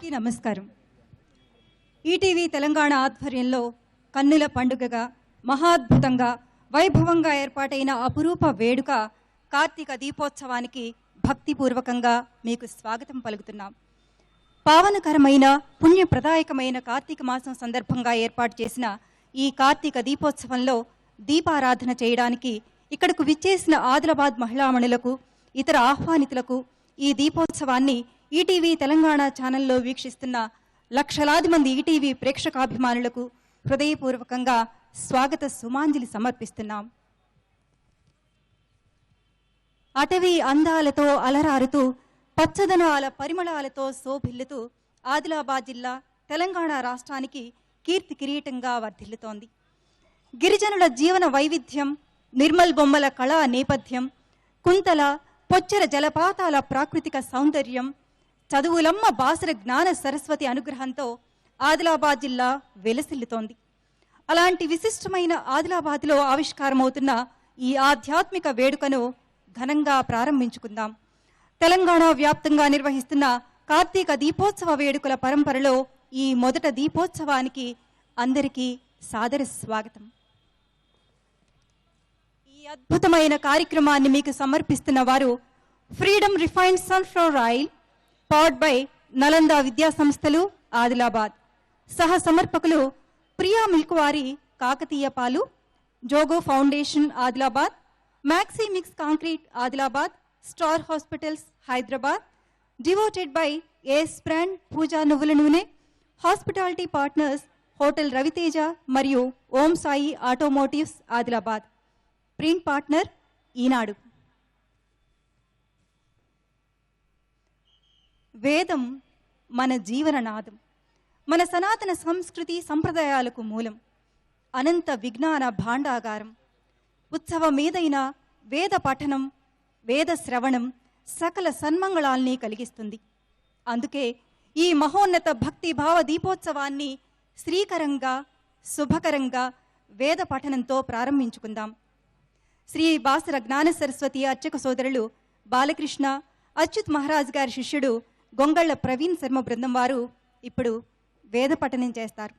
అందరికీ నమస్కారం. ఈటీవీ తెలంగాణ ఆధ్వర్యంలో కన్నుల పండుగగా మహాద్భుతంగా వైభవంగా ఏర్పాటైన అపురూప వేడుక కార్తీక దీపోత్సవానికి భక్తిపూర్వకంగా మీకు స్వాగతం పలుకుతున్నాం. పావనకరమైన పుణ్యప్రదాయకమైన కార్తీక మాసం సందర్భంగా ఏర్పాటు చేసిన ఈ కార్తీక దీపోత్సవంలో దీపారాధన చేయడానికి ఇక్కడకు విచ్చేసిన ఆదిలాబాద్ మహిళామణులకు, ఇతర ఆహ్వానితులకు ఈ దీపోత్సవాన్ని ఈటీవీ తెలంగాణ ఛానల్లో వీక్షిస్తున్న లక్షలాది మంది ఈటీవీ ప్రేక్షకాభిమానులకు హృదయపూర్వకంగా స్వాగత సుమాంజలి సమర్పిస్తున్నాం. అటవీ అందాలతో అలరారుతూ పచ్చదనాల పరిమళాలతో శోభిల్లుతూ ఆదిలాబాద్ జిల్లా తెలంగాణ రాష్ట్రానికి కీర్తి కిరీటంగా వర్ధిల్లుతోంది. గిరిజనుల జీవన వైవిధ్యం, నిర్మల్ బొమ్మల కళా నేపథ్యం, కుంతల పొచ్చర జలపాతాల ప్రాకృతిక సౌందర్యం, చదువులమ్మ బాసర జ్ఞాన సరస్వతి అనుగ్రహంతో ఆదిలాబాద్ జిల్లా వెలసిల్లుతోంది. అలాంటి విశిష్టమైన ఆదిలాబాద్లో ఆవిష్కారమవుతున్న ఈ ఆధ్యాత్మిక వేడుకను ఘనంగా ప్రారంభించుకుందాం. తెలంగాణ వ్యాప్తంగా నిర్వహిస్తున్న కార్తీక దీపోత్సవ వేడుకల పరంపరలో ఈ మొదట దీపోత్సవానికి అందరికీ సాదర స్వాగతం. ఈ అద్భుతమైన కార్యక్రమాన్ని మీకు సమర్పిస్తున్న వారు freedom refined sunflower oil, powered by Nalanda విద్యా సంస్థలు ఆదిలాబాద్. సహ సమర్పకులు ప్రియా మిల్క్ వారి కాకతీయ పాలు, Jogo foundation Adilabad, maxi mix concrete Adilabad, star hospitals Hyderabad, devoted by AS brand Pooja నువ్వుల నూనె, హాస్పిటాలిటీ పార్ట్నర్స్ హోటల్ రవితేజ మరియు Om Sai automotives Adilabad. Print partner Eenadu. వేదం మన జీవననాదం, మన సనాతన సంస్కృతి సంప్రదాయాలకు మూలం, అనంత విజ్ఞాన భాండాగారం. ఉత్సవమేదైన వేద పఠనం, వేద శ్రవణం సకల సన్మంగళాల్ని కలిగిస్తుంది. అందుకే ఈ మహోన్నత భక్తి భావ దీపోత్సవాన్ని శ్రీకరంగా శుభకరంగా వేద పఠనంతో ప్రారంభించుకుందాం. శ్రీ బాసర జ్ఞాన సరస్వతి అర్చక సోదరులు బాలకృష్ణ అచ్యుత్ మహారాజ్ గారి శిష్యుడు గొంగళ్ళ ప్రవీణ్ శర్మ బృందం వారు ఇప్పుడు వేద పఠనం చేస్తారు.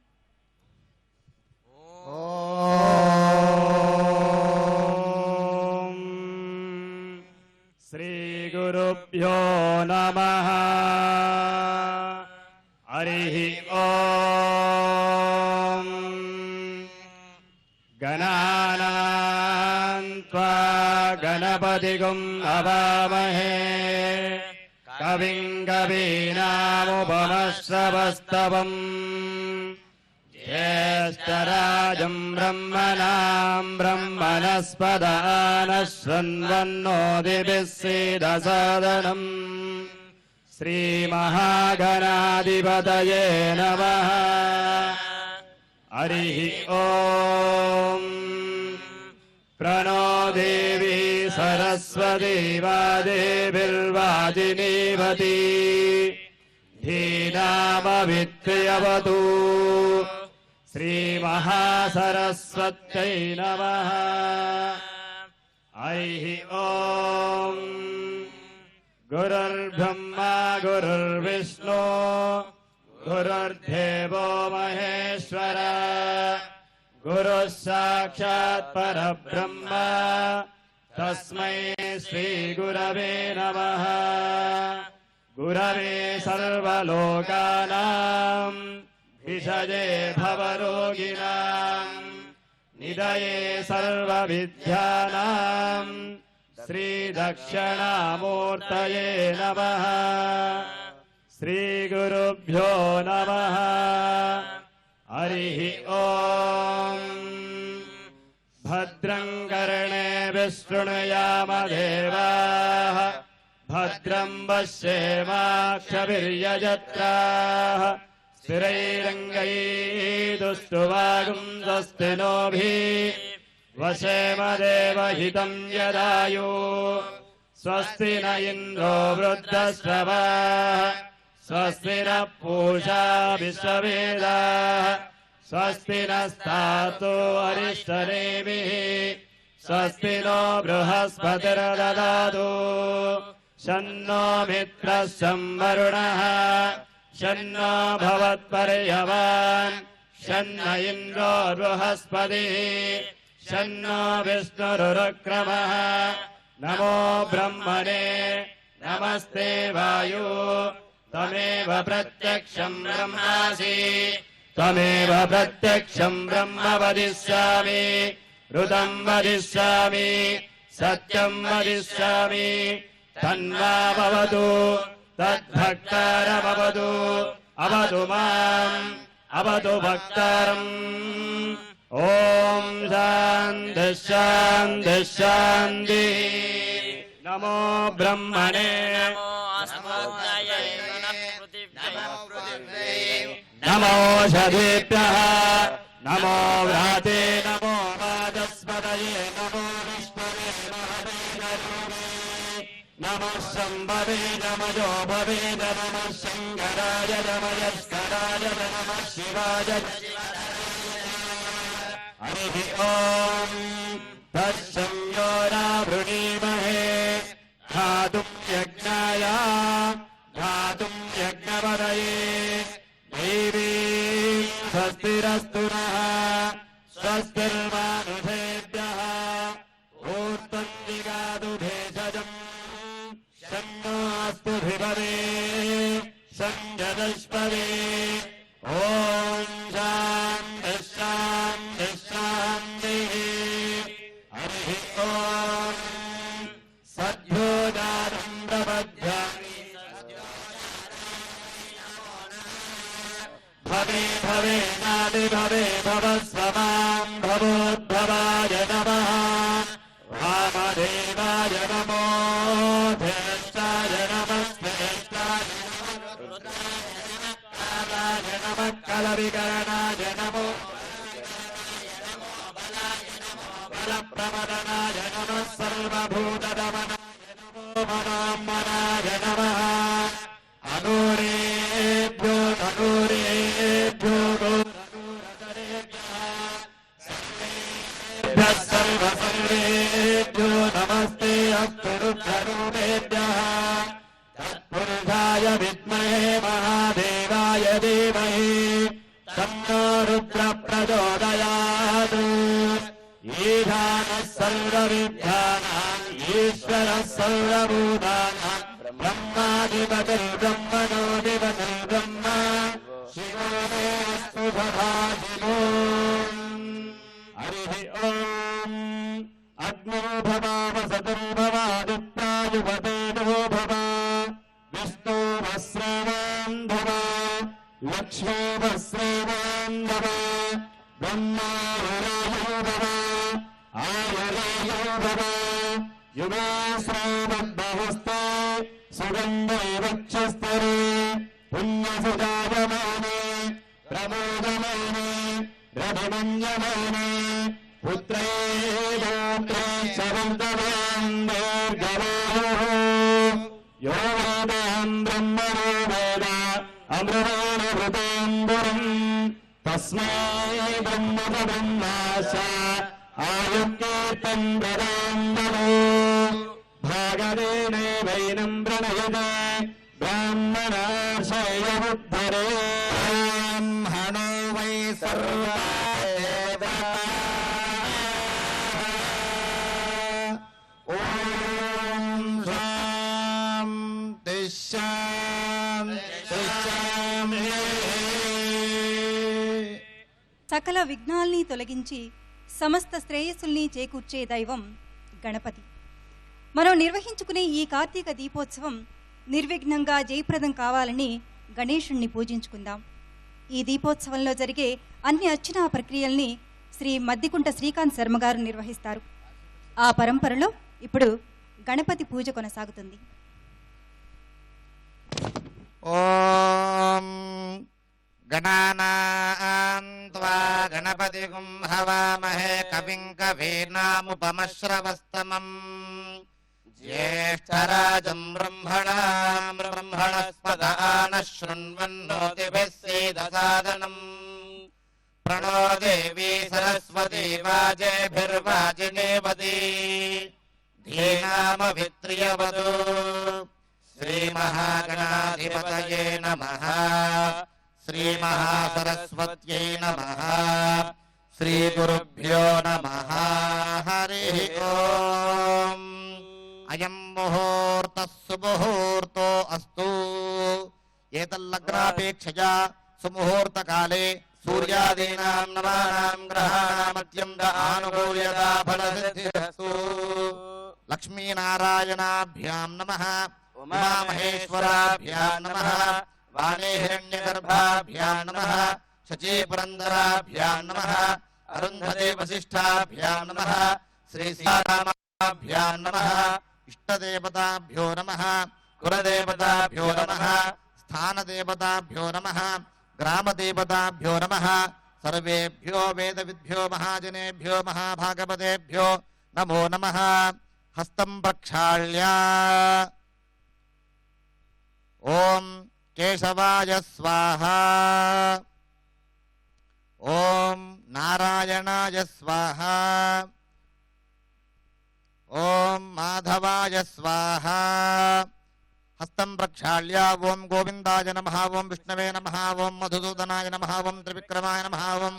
శ్రీ గురుభ్యో నమః. హరి ఓం. గణానాం త్వా గణపతిగుం అవామహే, కవిం కవీనాముపమశ్రవస్తవం, జ్యేష్ఠరాజం బ్రహ్మణాం బ్రహ్మణస్పదానః శృణ్వన్నోతిభిः సీదసాదనం. శ్రీమహాగణాధిపతయే నమః. హరి ఓం. ప్రణో దేవీ సరస్వతీ వాదేభిర్వాజినీవతి, ధీనామవిత్ర్యవతు. శ్రీమహాసరస్వత్యై నమః. హరి ఓం. గురుర్బ్రహ్మా గురుర్విష్ణు గురుర్దేవో మహేశ్వర, గురుః సాక్షాత్ పరబ్రహ్మ తస్మై శ్రీ గురవే నమః. గురవే సర్వలోకానాం విషజే భవరోగిణాం, నిదయే సర్వవిద్యానాం శ్రీ దక్షిణామూర్తయే నమః. శ్రీ గురుభ్యో నమః. హరి ఓం. భద్రం కర్ణేభిః శృణుయామ దేవాః, భద్రం పశ్యేమాక్షభిర్యజత్రాః, స్థిరైరంగైస్తువాగుంస్తస్తి నోభిः వశేమ దేవహితం యదాయు. స్వస్తి న ఇంద్రో వృద్ధశ్రవాः, స్వస్తి నః పూషా విశ్వవేదాः, స్వస్తి నస్తార్తో అరిష్టనేమిః, స్వస్తి నో బృహస్పతిర్దదాతు. शन्नो मित्रः संवरुणः शन्नो भवत्पर्यवान् शन्न इन्द्रो बृहस्पतिः शन्नो विष्णुरुक्रमः नमो ब्रह्मणे नमस्ते वायु त्वमेव प्रत्यक्षं ब्रह्मासि त्वमेव प्रत्यक्षं ब्रह्म वदिष्यामि ऋतं वदिष्यामि सत्यं वदिष्यामि तन्मामवतु तद्भक्तारमवतु अवतु माम् अवतु भक्तारम् ॐ शान्तिः शान्तिः शान्तिः नमो ब्रह्मणे नमो षधेभ्यः नमो व्राते नमो वाचस्पतये नमो विष्णवे नमः शम्भवे नमो भवे नमः शङ्कराय नमस्कराय नमः शिवाय हरिः ॐ तत्संयोरावृणीमहे धातुं यज्ञाय धातुं यज्ञपदये देवी स्वस्तिरस्तु नः स्वस्तिर्मानुषेभ्यः ऊर्ध्वं दिगातु भेषजम् शन्नोऽस्तु भिभवे सञ्जदष्पवे ॐ शान्तिः शान्तिः शान्तिः हरिः ॐ सद्योजातं प्रपद्यामि भवे भवे नादि भवे भवस्व मां भवोद्भवाय नमः वामदेवाय नमो ज्येष्ठाय नमस्तेष्ठाय नमः कलविकरणाय नमो बलप्रमदनाय नमः सर्वभूतदमनाय नमो मनोन्मनाय नमः अनुरेभ्यो सर्वेभ्यः सर्वसर्वेभ्यो नमस्ते अस्तुरुद्धरूपेभ्यः तत्पुरुषाय विद्महे महादेवाय धीमहि तन्नो रुद्रः प्रचोदयात् ईशानः सर्वविद्यानाम् ईश्वरः सर्वभूतानां ब्रह्माधिपतिर्ब्रह्मणोऽधिपतिर्ब्रह्म शिवो मेऽस्तु सदाशिवो हरिः ॐ अग्नो भवावसतो भवादित्यायुपतेजो भव विष्णो वस्रेवान् भव लक्ष्मी वस्रेवान् भव ब्रह्मायुरेयो भव आयुरेयो भव युगाश्रावद्बहुस्ते सुगन्धे वक्षस्तरे पुण्यसुजायमाने प्रमोदमाने रघुमन्यमाने पुत्रेभूत्रे शरन्तवान् दीर्घवायुः यो वेदान् ब्रह्मणो वेद अमृतानुभृताम्बुरम् तस्मै ब्रह्मब्रह्माश आयुर्कीर्तम् ददाम्बरो भागदेनैवैनं प्रणयते ब्राह्मणाशयमुद्धरे ब्राह्मणो वै सर्वा ॐ शान्तिः शान्तिः शान्तिः సకల విఘ్నాల్ని తొలగించి సమస్త శ్రేయస్సుల్ని చేకూర్చే దైవం గణపతి. మనం నిర్వహించుకునే ఈ కార్తీక దీపోత్సవం నిర్విఘ్నంగా జయప్రదం కావాలని గణేశుణ్ణి పూజించుకుందాం. ఈ దీపోత్సవంలో జరిగే అన్ని అర్చనా ప్రక్రియల్ని శ్రీ మద్దికుంట శ్రీకాంత్ శర్మ గారు నిర్వహిస్తారు. ఆ పరంపరలో ఇప్పుడు గణపతి పూజ కొనసాగుతుంది. ఓం గణానాం త్వా గణపతిగుం హవామహే కవిం కవీనాముపమశ్రవస్తమం జ్యేష్ఠరాజం బ్రహ్మణాం బ్రహ్మణస్పద ఆనః శృణ్వన్నోతిభిः सीदसादनम् प्रणो देवी सरस्वती वाजेभिर्वाजिनीवती धीनामभित्रियवतु శ్రీమహాగణాధిపతయే నమః శ్రీమహాసరస్వత్యై నమః శ్రీగురుభ్యో నమః హరి ఓం అయం ముహూర్తః సుముహూర్తో అస్తు ఏతల్లగ్నాపేక్షయా సుముహూర్తకాలే సూర్యాదీనాం నవానాం గ్రహాణామత్యంత ఆనుకూల్యతా ఫలసిద్ధిరస్తు లక్ష్మీనారాయణాభ్యాం నమః ఉమామహేశ్వరాభ్యాం నమః వాణీ హిరణ్యగర్భాభ్యాం నమః శచీపురందరాభ్యాం నమః అరుంధతే వసిష్ఠాభ్యాం నమః శ్రీ సీతారామాభ్యాం నమః ఇష్టదేవతాభ్యో నమః కులదేవతాభ్యో నమః స్థానదేవతాభ్యో నమః గ్రామదేవతాభ్యో నమః సర్వేభ్యో వేదవిద్భ్యో మహాజనేభ్యో మహాభాగవతేభ్యో నమో నమః హస్తం ప్రక్షాళ్య ఓం కేశవాయ స్వాహా ఓం నారాయణాయ స్వాహా ఓం మాధవాయ స్వాహా హస్తం ప్రక్షాళ్య ఓం గోవిందాయ నమః ఓం విష్ణవే నమః ఓం మధుసూదనాయ నమః ఓం త్రివిక్రమాయ నమః ఓం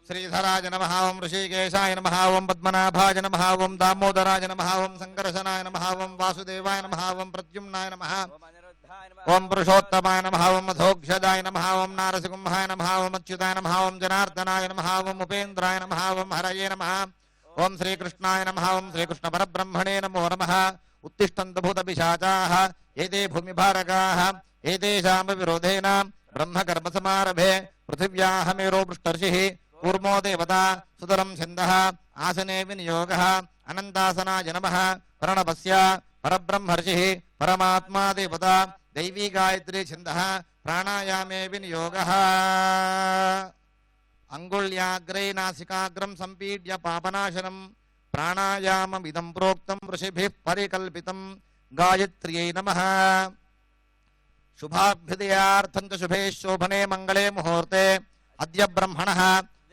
శ్రీధరాయ నమః ఓం ఋషికేశాయ నమః ఓం పద్మనాభాయ నమః ఓం దామోదరాయ నమః ఓం సంకర్షణాయ నమః ఓం వాసుదేవాయ నమః ఓం ప్రద్యుమ్నాయ నమః ఓం పురుషోత్తమాయ నమః ఓం మధోక్షదాయ నమః ఓం నారసింహాయ నమః ఓం అచ్యుతాయ నమః ఓం జనార్దనాయ నమః ఓం ఉపేంద్రాయ నమః ఓం హరయే నమః ఓం శ్రీకృష్ణాయ నమః ఓం శ్రీకృష్ణ పరబ్రహ్మణే నమో నమః ఉత్తిష్టంతు భూతపిశాచాః ఏతే భూమిభారకాః ఏతేషాం విరోధేన బ్రహ్మకర్మసమారభే పృథివ్యాః మేరో పృష్టర్షిః కూర్మో దేవతా సుతరం ఛందః ఆసనే వినియోగः అనంతాసనాయ నమః ప్రణవస్య పరబ్రహ్మర్షిః పరమాత్మా దేవతా దైవీ గాయత్రీ ఛందః ప్రాణాయామే వినియోగः అంగుళ్యాగ్రే నాసికాగ్రం సంపీడ్య పాపనాశనం ప్రాణాయామమిదం ప్రోక్తం ఋషిభిః పరికల్పితం గాయత్ర్యై నమః శుభాభ్యుదయార్థం చ శుభే శోభనే మంగళే ముహూర్తే అద్య బ్రహ్మణః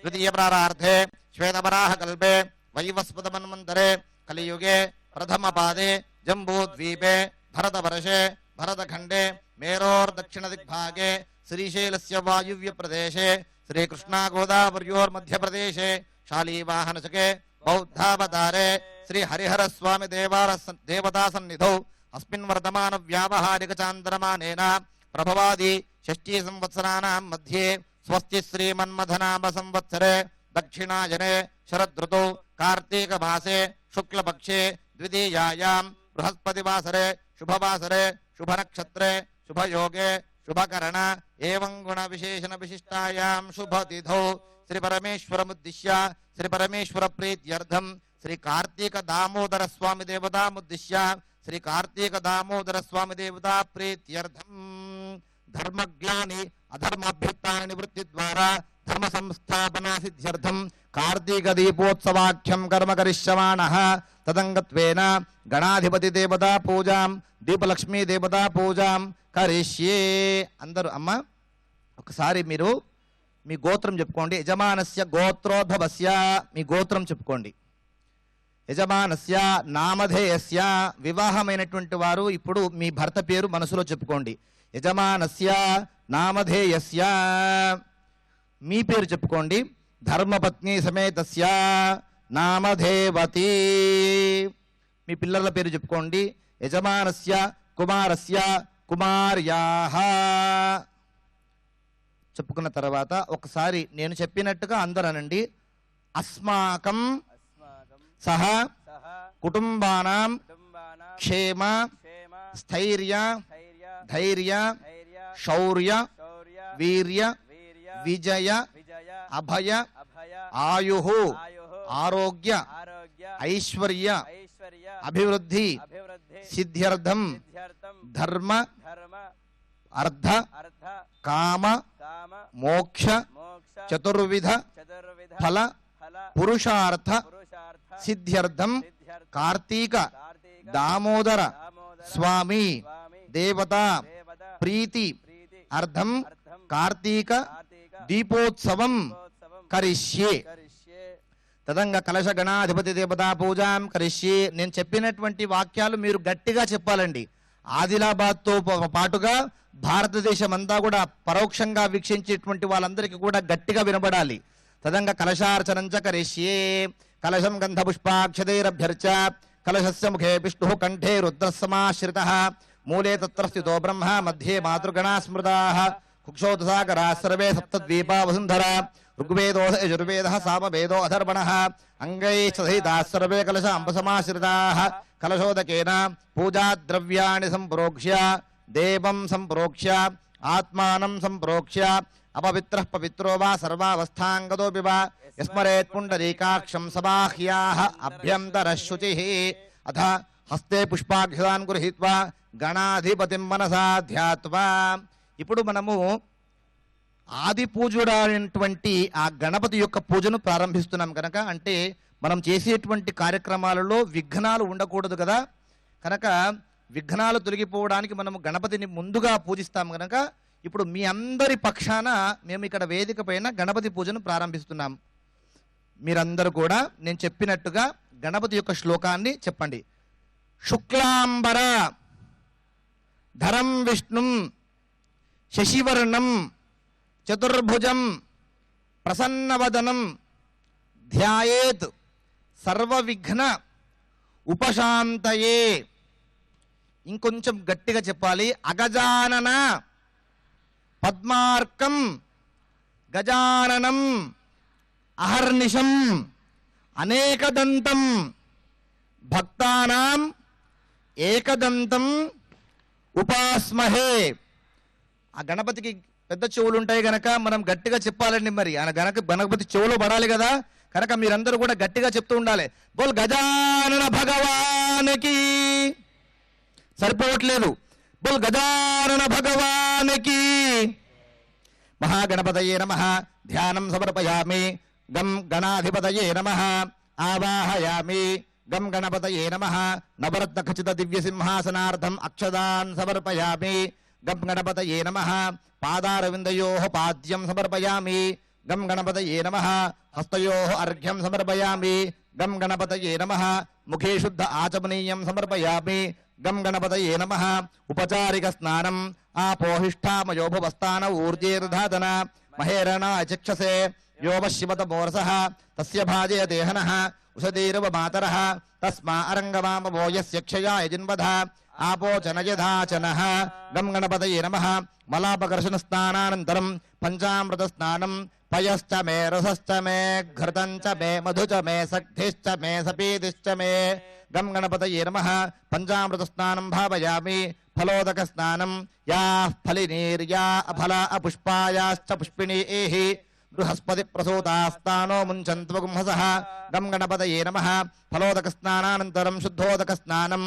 ద్వితీయ ప్రారార్థే శ్వేతవరాహ కల్పే వైవస్వత మన్వంతరే కలియుగే ప్రథమ పాదే జంబూద్వీపే భరతవర్షే భరతఖండే మేరోర్దక్షిణ దిగ్భాగే శ్రీశైలస్య వాయువ్య ప్రదేశే శ్రీకృష్ణా గోదావర్యోర్మధ్యప్రదేశే శాలీవాహనసకే బౌద్ధావతారే శ్రీ హరిహర స్వామి దేవతా సన్నిధౌ అస్మిన్ వర్తమాన వ్యావహారిక చాంద్రమానేన ప్రభవాది షష్ఠీ సంవత్సరాణాం మధ్యే స్వస్తి శ్రీమన్మథనామ సంవత్సరే దక్షిణాయనే శరదృతౌ కార్తీక మాసే శుక్లపక్షే ద్వితీయాయాం బృహస్పతివాసరే శుభవాసరే శుభనక్షత్రే శుభయోగే శుభకరణ ఏవం గుణ విశేషణ విశిష్టాయాం శుభతిథౌ శ్రీ పరమేశ్వరముద్దిశ్య శ్రీ పరమేశ్వర ప్రీత్యర్థం శ్రీ కార్తీక దామోదర స్వామి దేవతాముద్దిశ్య శ్రీ కార్తీక దామోదర స్వామి దేవతా ప్రీత్యర్థం ధర్మజ్ఞాని అధర్మాభ్యుత్థాన నివృత్తి ద్వారా ధర్మ సంస్థాపనా సిద్ధ్యర్థం కార్తీక దీపోత్సవాఖ్యం కర్మ కరిష్యమాణః తదంగత్వేన గణాధిపతి దేవతా పూజాం దీపలక్ష్మీ దేవతా పూజాం కరిష్యే. అందరూ అమ్మ ఒకసారి మీరు మీ గోత్రం చెప్పుకోండి. యజమానస్య గోత్రోద్భవస్య మీ గోత్రం చెప్పుకోండి. యజమానస్య నామధేయస్య వివాహమైనటువంటి వారు ఇప్పుడు మీ భర్త పేరు మనసులో చెప్పుకోండి. యజమానస్య నామధేయస్య మీ పేరు చెప్పుకోండి. ధర్మపత్ని సమేతస్య నామధేవతి మీ పిల్లల పేరు చెప్పుకోండి. యజమానస్య కుమారస్య కుమార్యాః చెప్పుకున్న తర్వాత ఒకసారి నేను చెప్పినట్టుగా అందరూ అనండి. అస్మాకం సహ కుటుంబానాం క్షేమ స్థైర్య ధైర్య శౌర్య వీర్య విజయ అభయ ఆయు ఆరోగ్య ఐశ్వర్య అభివృద్ధి సిద్ధ్యర్థం ధర్మ అర్థ కామ మోక్ష చతుర్విధ ఫల పురుషార్థ సిద్ధ్యర్థం కార్తీక దామోదర స్వామి దేవతా ప్రీతి అర్థం కార్తీక దీపోత్సవం కరిష్యే. తదంగా కలశ గణాధిపతి దేవతా పూజాం కరిష్యే. నేను చెప్పినటువంటి వాక్యాలు మీరు గట్టిగా చెప్పాలండి. ఆదిలాబాద్తో పాటుగా భారతదేశం అంతా కూడా పరోక్షంగా వీక్షించేటువంటి వాళ్ళందరికీ కూడా గట్టిగా వినబడాలి. తదంగ కలశార్చనంచ కరిష్యే కలశం గంధపుష్పాక్షతైరభ్యర్చ కలశస్య ముఖే విష్ణుః కంఠే రుద్రస్సమాశ్రితః మూలే తత్ర స్థితో బ్రహ్మ మధ్యే మాతృగణా స్మృతాః కుక్షోదసాగరాः సర్వే సప్తద్వీపా వసుంధరా ఋగ్వేదో యజుర్వేదः సామవేదో అథర్వణः అంగైశ్చ సహితాः సర్వే కలశ అంబసమాశ్రితాः కలశోదకేన పూజాద్రవ్యాణి సంప్రోక్ష్య దేవం సంప్రోక్ష్య ఆత్మానం సంప్రోక్ష్య అపవిత్రః పవిత్రో వా సర్వావస్థాంగతోపి వా యస్మరేత్ పుండరీకాక్షం సబాహ్యాః అభ్యంతరః శుచిః అథ హస్తే పుష్పాక్షతాన్ గృహీత్వా గణాధిపతిం మనసా ధ్యాత్వా. ఇప్పుడు మనము ఆది పూజుడైనటువంటి ఆ గణపతి యొక్క పూజను ప్రారంభిస్తున్నాం కనుక, అంటే మనం చేసేటువంటి కార్యక్రమాలలో విఘ్నాలు ఉండకూడదు కదా, కనుక విఘ్నాలు తొలగిపోవడానికి మనము గణపతిని ముందుగా పూజిస్తాం కనుక ఇప్పుడు మీ అందరి పక్షాన మేము ఇక్కడ వేదిక పైన గణపతి పూజను ప్రారంభిస్తున్నాం. మీరందరూ కూడా నేను చెప్పినట్టుగా గణపతి యొక్క శ్లోకాన్ని చెప్పండి. శుక్లాంబర ధరం విష్ణుం శశివర్ణం చతుర్భుజం ప్రసన్నవదనం ధ్యాయేత్ సర్వవిఘ్న ఉపశాంతయే. ఇంకొంచెం గట్టిగా చెప్పాలి. అగజానన పద్మార్కం గజాననం అహర్నిశం అనేకదంతం భక్తానాం ఏకదంతం ఉపాస్మహే. ఆ గణపతికి పెద్ద చెవులు ఉంటాయి గనక మనం గట్టిగా చెప్పాలండి. మరి ఆయన గణపతి చెవులు పడాలి కదా, కనుక మీరందరూ కూడా గట్టిగా చెప్తూ ఉండాలి. బోల్ గజానన భగవానికి. సరిపోవట్లేదు. బోల్ గజానన భగవానికి. మహాగణపతయే నమః. ధ్యానం సమర్పయామి. గం గణాధిపతయే నమః. ఆవాహయామి. గం గణపతయే నమః. నవరత్న ఖచిత దివ్య సింహాసనార్థం అక్షదాన్ సమర్పయామి. గం గణపతయే నమః. పాదారవిందయోః పాద్యం సమర్పయామి. గం గణపతయే నమః. హస్తయోః అర్ఘ్యం సమర్పయామి. గం గణపతయే నమః. ముఖే శుద్ధ ఆచమనీయం సమర్పయామి. గం గణపతయే నమః. ఉపచారిక స్నానం ఆపోహిష్టామయోభవస్థాన ఊర్జేర్ధాదన మహేరణ చక్షసే యోమశివత మోరసః తస్య భాజయ దేహనః ఉషదీరవ మాతరః తస్మా అరంగమామవో యస్య క్షయాయ జిన్వధ ఆపోచనయధాచనః. గం గణపతయే నమః. మలాపకర్షణ స్నానానంతరం పంచామృత స్నానం. పయశ్చ మే రసశ్చ మే ఘృతం చ మే మధు చ మే సక్ధిశ్చ మే సపీతిశ్చ మే. గం గణపతయే నమః. పంచామృత స్నానం భావయామి. ఫలోదక స్నానం. యా ఫలినీర్యా అఫల అపుష్పాయాశ్చ పుష్పిణీః బృహస్పతి ప్రసూతాస్తానో ముంచంత్వగుంహసః. గం గణపతయే నమః. ఫలోదక స్నానానంతరం శుద్ధోదక స్నానం.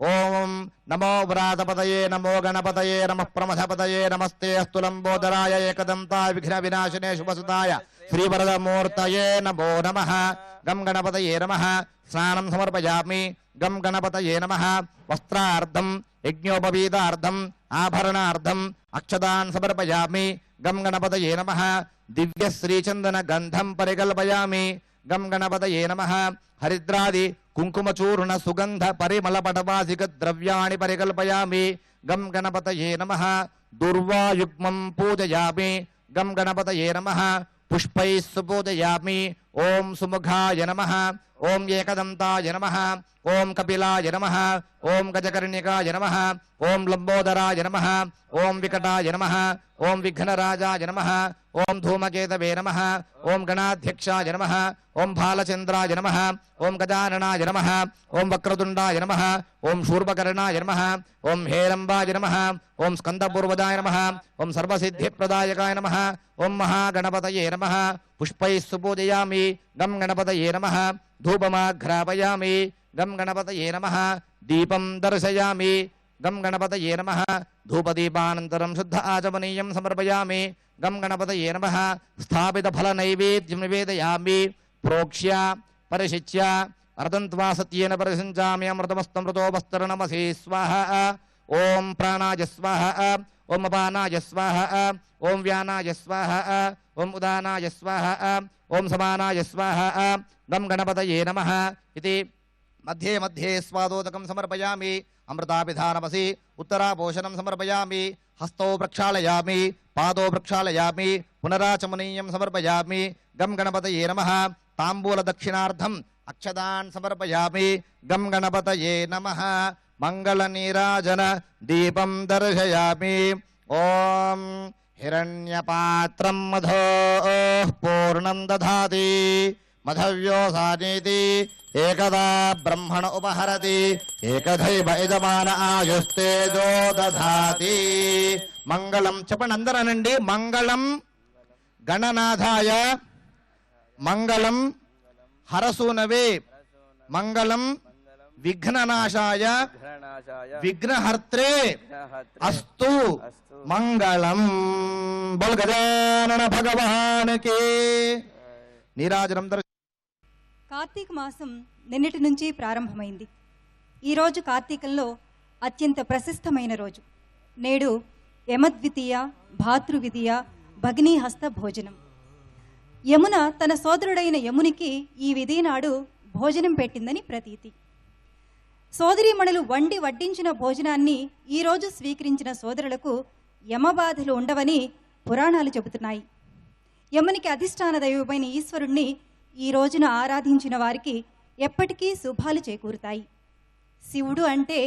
ఓం నమో వ్రాతపతయే నమో గణపతయే నమః ప్రమథపతయే నమస్తే అస్తు లంబోదరాయ ఏకదంతాయ విఘ్న వినాశనే శుభసుతాయ శ్రీవరదమూర్తయే నమో నమః. గం గణపతయే నమః. స్నానం సమర్పయామి. గం గణపతయే నమః. వస్త్రార్థం యజ్ఞోపవీతార్థం ఆభరణార్థం అక్షదాన్ సమర్పయామి. గం గణపతయే నమః. దివ్య శ్రీచందన గంధం పరికల్పయామి. గం గణపతయే నమః. హరిద్రాది కుంకుమచూర్ణ సుగంధ పరిమళ పటవాసిక ద్రవ్యాణి పరికల్పయామి. గం గణపతయే నమః. దుర్వాయుగ్మం పూజయామి. గం గణపతయే నమః. పుష్పైః సుపూజయామి. ఓం సుముఖాయ నమః. ఓం ఏకదంతాయ నమః. ఓం కపిలాయ నమః. ఓం గజకర్ణికాయ నమః. ఓం లంబోదరాయ నమః. ఓం వికటాయ నమః. ఓం విఘ్నరాజాయ నమః. ఓం ధూమకేతవే నమః. ఓం గణాధ్యక్షాయ నమః. ఓం బాలచంద్రాయ నమః. ఓం గజాననాయ నమః. ఓం వక్రతుండాయ నమః. ఓం శూర్పకర్ణాయ నమః. ఓం హేరంబాయ నమః. ఓం స్కందపూర్వదాయ నమః. ఓం సర్వసిద్ధిప్రదాయకాయ నమః. ఓం మహాగణపతయే నమః. పుష్పైః సుపూజయామి. గం గణపతయే నమః. ధూపమాఘ్రాపయామి. గం గణపతయే నమః. దీపం దర్శయామి. గం గణపతయే నమః. ధూపదీపానంతరం శుద్ధ ఆచమనీయం సమర్పయామి. గం గణపతయే నమః. స్థాపిత ఫల నైవేద్యం నివేదయామి. ప్రోక్ష్య పరిశిచ్య అర్ధంత్వా సత్యేన పరిశించామి. అమృతమస్తమృతోపస్తరణమసి స్వాహ. ఓం ప్రాణాయ స్వాహ. ఓం అపానాయ స్వాహ. ఓం వ్యానాయ స్వాహ. ఓం ఉదానాయ స్వాహ. ఓం సమానాయ స్వాహ. గం గణపతయే నమః. ఇది मध्ये मध्ये स्वादोदकं समर्पयामि अमृताभिधानमसि उत्तरापोषणं समर्पयामि हस्तौ प्रक्षालयामि पादौ प्रक्षालयामि पुनराचमनीयं समर्पयामि गं गणपतये नमः ताम्बूलदक्षिणार्थम् अक्षतान् समर्पयामि गं गणपतये नमः मङ्गलनीराजन दीपं दर्शयामि ॐ हिरण्यपात्रं मधोः पूर्णं दधाति मधव्योसानीति एकदा ब्रह्मण उपहरति एकदैव यजमान आयुस्तेजो दधाति మంగళం చెప్పండి అందరనండి మంగళం గణనాథాయ మంగళం హరసూనవే మంగళం విఘ్ననాశాయ విఘ్నహర్త్రే అస్తు మంగళం బోల్ గజానన భగవానికి నీరాజనం కార్తీక మాసం నిన్నటి నుంచి ప్రారంభమైంది. ఈరోజు కార్తీకంలో అత్యంత ప్రశస్తమైన రోజు. నేడు యమద్వితీయ భాతృవిధియ భగినీ హస్త భోజనం. యమున తన సోదరుడైన యమునికి ఈ విధి నాడు భోజనం పెట్టిందని ప్రతీతి. సోదరీమణులు వండి వడ్డించిన భోజనాన్ని ఈరోజు స్వీకరించిన సోదరులకు యమబాధలు ఉండవని పురాణాలు చెబుతున్నాయి. యమునికి అధిష్టాన దైవమైన ఈశ్వరుణ్ణి ఈ రోజున ఆరాధించిన వారికి ఎప్పటికీ శుభాలు చేకూరుతాయి. శివుడు అంటే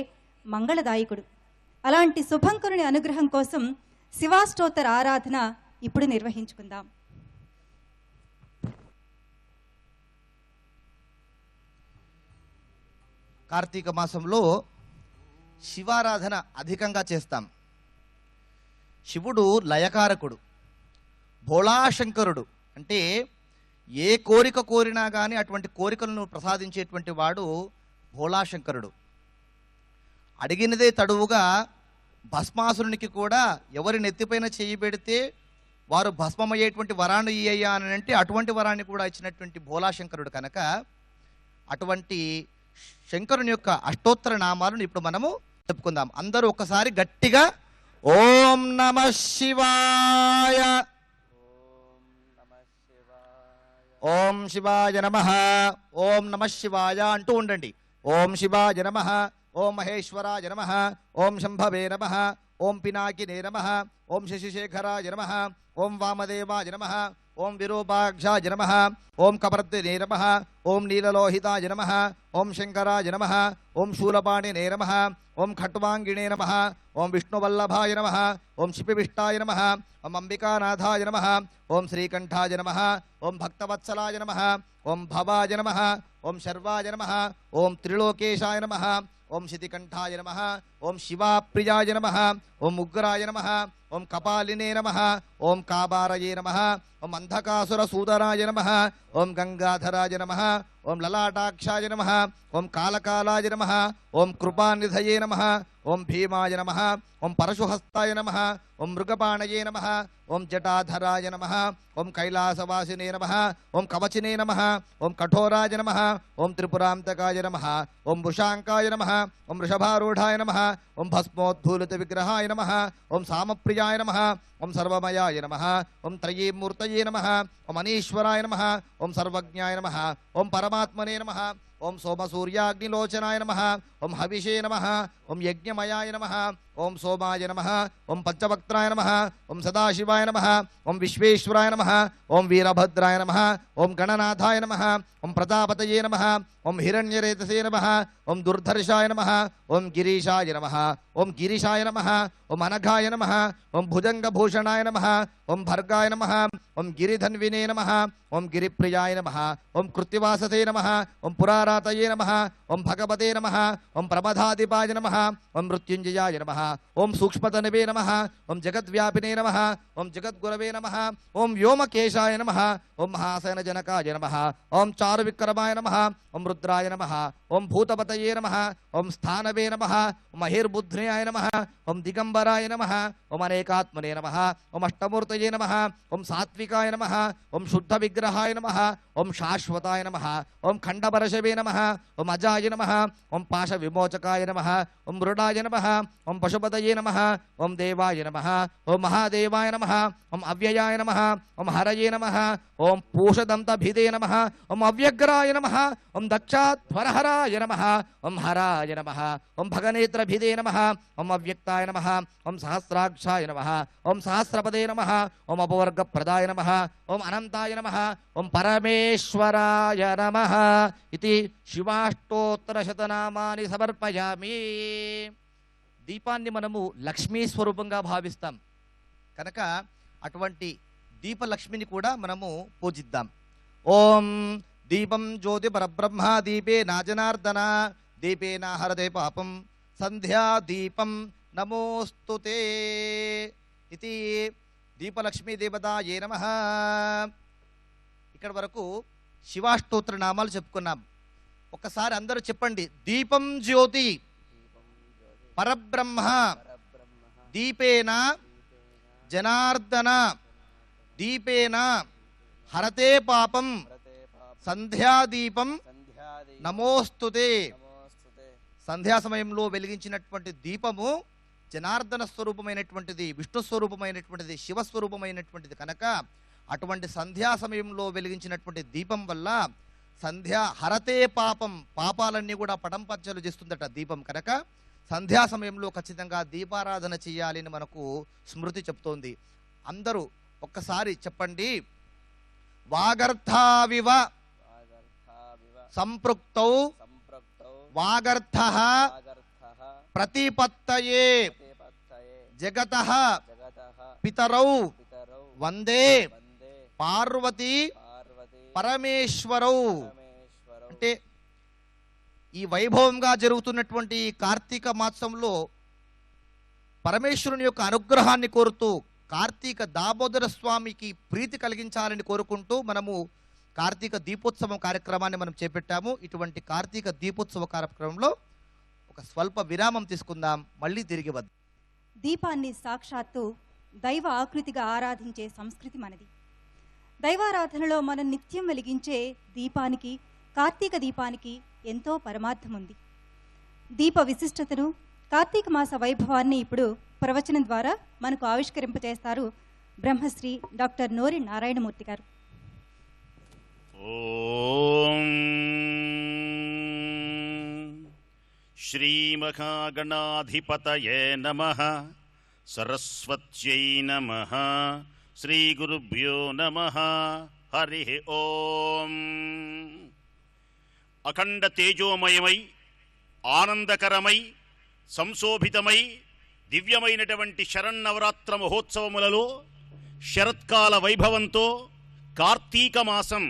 మంగళదాయకుడు. అలాంటి శుభంకరుని అనుగ్రహం కోసం శివాష్టోత్తర ఆరాధన ఇప్పుడు నిర్వహించుకుందాం. కార్తీక మాసంలో శివారాధన అధికంగా చేస్తాం. శివుడు లయకారకుడు, భోళాశంకరుడు. అంటే ఏ కోరిక కోరినా కానీ అటువంటి కోరికలను ప్రసాదించేటువంటి వాడు భోళాశంకరుడు. అడిగినదే తడువుగా భస్మాసురునికి కూడా ఎవరి నెత్తిపైన చేయి పెడితే వారు భస్మమయ్యేటువంటి వరాన్ని ఇయ్యయ్యా అని అంటే అటువంటి వరాన్ని కూడా ఇచ్చినటువంటి భోళాశంకరుడు కనుక అటువంటి శంకరుని యొక్క అష్టోత్తర నామాలను ఇప్పుడు మనము చెప్పుకుందాం. అందరూ ఒకసారి గట్టిగా ఓం నమః శివాయ, ఓం శివాయ నమః, ఓం నమః శివాయ అంటూ ఉండండి. ఓం శివాయ నమః, ఓం మహేశ్వరాయ నమః, ఓం శంభవే నమః, ఓం పినాకినే నమః, ఓం శశిశేఖరాయ నమః, ఓం వామదేవాయ నమః, ఓం విరూపాక్షాయ నమః, ఓం కపర్దినే నమః, ఓం నీలలోహితాయ నమః, ఓం శంకరాయ నమః, ఓం శూలపాణినే నమః, ఓం ఖట్వాంగిణే నమః, ఓం విష్ణువల్లభాయ నమః, ఓం శిపివిష్టాయ నమః, ఓం అంబికానాథాయ నమః, ఓం శ్రీకంఠాయ నమః, ఓం భక్తవత్సలాయ నమః, ఓం భవాయ నమః, ఓం శర్వాయ నమః, ఓం త్రిలోకేశాయ నమః, ఓం శితికంఠాయ నమః, ఓం శివాప్రియాయ నమః, ఓం ఉగ్రాయ నమః, ఓం కపాలినే నమః, ఓం కాబారయే నమః, ఓం అంధకాసురసూదరాయ నమః, ఓం గంగాధరాయ నమః, ఓం లలాటాక్షాయ నమః, ఓం కాలకాలాయ నమః, ఓం కృపానిధయే నమః, ఓం భీమాయ నమః, ఓం పరశుహస్తాయ నమః, ఓం మృగపాణయే నమః, ఓం జటాధరాయ నమః, ఓం కైలాసవాసినే నమః, ఓం కవచినే నమః, ఓం కఠోరాయ నమః, ఓం త్రిపురాంతకాయ నమః, ఓం వృషాంకాయ నమః, ఓం వృషభారూఢాయ నమః, ఓం భస్మోద్ధూలిత విగ్రహాయ నమః, ఓం సామప్రియాయ నమః, ఓం సర్వమయాయ నమః, ఓం త్రయీమూర్తయే నమః, ఓం అనీశ్వరాయ నమః, ఓం సర్వజ్ఞాయ నమః, ఓం పరమాత్మనే నమః, ఓం సోమసూర్యాగ్నిలోచనాయ నమః, ఓం హవిషే నమః, ఓం యజ్ఞమయాయ నమః, ఓం సోమాయ నమః, ఓం పంచవక్త్రాయ నమః, ఓం సదాశివాయ నమః, ఓం విశ్వేశ్వరాయ నమః, ఓం వీరభద్రాయ నమః, ఓం గణనాథాయ నమః, ఓం ప్రజాపతయే నమః, ఓం హిరణ్యరేతసే నమః, ఓం దుర్ధర్షాయ నమః, ఓం గిరీశాయ నమః, ఓం గిరిశాయ నమః, ఓం అనఘాయ నమః, ఓం భుజంగభూషణాయ నమః, ఓం భర్గాయ నమః, ఓం గిరిధన్వినే నమః, ఓం గిరిప్రియాయ నమః, ఓం కృత్తివాసతే నమః, ఓం పురారాతయే నమః, ఓం భగవతే నమః, ఓం ప్రమదాదిపాయ నమః, ఓం మృత్యుంజయాయ నమః, ఓం సూక్ష్మతనవే నమః, ఓం జగద్వ్యాపినే నమః, ఓం జగద్గురవే నమః, ఓం వ్యోమకేశాయ నమః, ఓం మహాసేనజనకాయ నమః, ఓం చారువిక్రమాయ నమః, ఓం రుద్రాయ నమః, ఓం భూతపతయే నమః, ఓం స్థానవే నమః, ఓం మహేర్బుద్ధ్యాయ నమః, ఓం దిగంబరాయ నమః, ఓం అనేకాత్మనే నమః, ఓం అష్టమూర్తయే నమః, ఓం సాత్వికాయ నమః, ఓం శుద్ధ విగ్రహాయ నమః, ఓం శాశ్వతాయ నమః, ఓం ఖండపరశవే నమః, ఓం అజాయ నమః, ఓం పాశ విమోచకాయ నమః, ఓం మృడాయ నమః, ఓం పశు పశుపతయే నమః, ఓం దేవాయ నమః, ఓం మహాదేవాయ నమః, ఓం అవ్యయాయ నమః, ఓం హరయే నమః, ఓం పూషదంతభిదే నమః, ఓం అవ్యగ్రాయ నమః, ఓం దక్షాధ్వరహరాయ నమః, ఓం హరాయ నమః, ఓం భగనేత్రభిదే నమః, ఓం అవ్యక్తాయ నమః, ఓం సహస్రాక్షాయ నమః, ఓం సహస్రపదే నమః, ఓం అపవర్గప్రదాయ నమః, ఓం అనంతాయ నమః, ఓం పరమేశ్వరాయ నమః ఇది శివాష్టోత్తరశతనామాని సమర్పయామి. దీపాన్ని మనము లక్ష్మీ స్వరూపంగా భావిస్తాం కనుక అటువంటి దీపలక్ష్మిని కూడా మనము పూజిద్దాం. ఓం దీపం జ్యోతి పరబ్రహ్మ దీపే నాజనార్దన దీపేన హరదే పాపం సంధ్యా దీపం నమోస్తుతే ఇది దీపలక్ష్మీ దేవతాయే నమః. ఇక్కడ వరకు శివాష్టోత్తర నామాలు చెప్పుకున్నాం. ఒకసారి అందరూ చెప్పండి. దీపం జ్యోతి పరబ్రహ్మ దీపేన జనార్దన దీపేన హరతే పాపం సంధ్యాదీపం నమోస్తుతే. సంధ్యా సమయంలో వెలిగించినటువంటి దీపము జనార్దన స్వరూపమైనటువంటిది, విష్ణు స్వరూపమైనటువంటిది, శివస్వరూపమైనటువంటిది కనుక అటువంటి సంధ్యా సమయంలో వెలిగించినటువంటి దీపం వల్ల సంధ్యా హరతే పాపం, పాపాలన్నీ కూడా పటంపచ్చలు చేస్తుందట దీపం కనుక సంధ్యా సమయంలో ఖచ్చితంగా దీపారాధన చేయాలని మనకు స్మృతి చెప్తోంది. అందరూ ఒక్కసారి చెప్పండి. వాగర్థావివ సంపృక్తౌ వాగర్థః ప్రతిపత్తయే జగతః పితరౌ వందే పార్వతీ పరమేశ్వరౌ. అంటే ఈ వైభవంగా జరుగుతున్నటువంటి కార్తీక మాసంలో పరమేశ్వరుని యొక్క అనుగ్రహాన్ని కోరుతూ కార్తీక దామోదర స్వామికి ప్రీతి కలిగించాలని కోరుకుంటూ మనము కార్తీక దీపోత్సవం కార్యక్రమాన్ని మనం చేపట్టాము. ఇటువంటి కార్తీక దీపోత్సవ కార్యక్రమంలో ఒక స్వల్ప విరామం తీసుకుందాం, మళ్ళీ తిరిగి వద్దాం. దీపాన్ని సాక్షాత్తు దైవ ఆకృతిగా ఆరాధించే సంస్కృతి మనది. దైవారాధనలో మనం నిత్యం వెలిగించే దీపానికి, కార్తీక దీపానికి ఎంతో పరమార్థం ఉంది. దీప విశిష్టతను, కార్తీక మాస వైభవాన్ని ఇప్పుడు ప్రవచనం ద్వారా మనకు ఆవిష్కరింపచేస్తారు బ్రహ్మశ్రీ డాక్టర్ నోరి నారాయణమూర్తి గారు. ఓం శ్రీమహాగణాధిపతయే నమః, సరస్వత్యై నమః, శ్రీగురుభ్యో నమః. హరి ఓం. అఖండ తేజోమయమై ఆనందకరమై సంశోభితమై దివ్యమైనటువంటి శరన్నవరాత్ర మహోత్సవములలో శరత్కాల వైభవంతో కార్తీక మాసం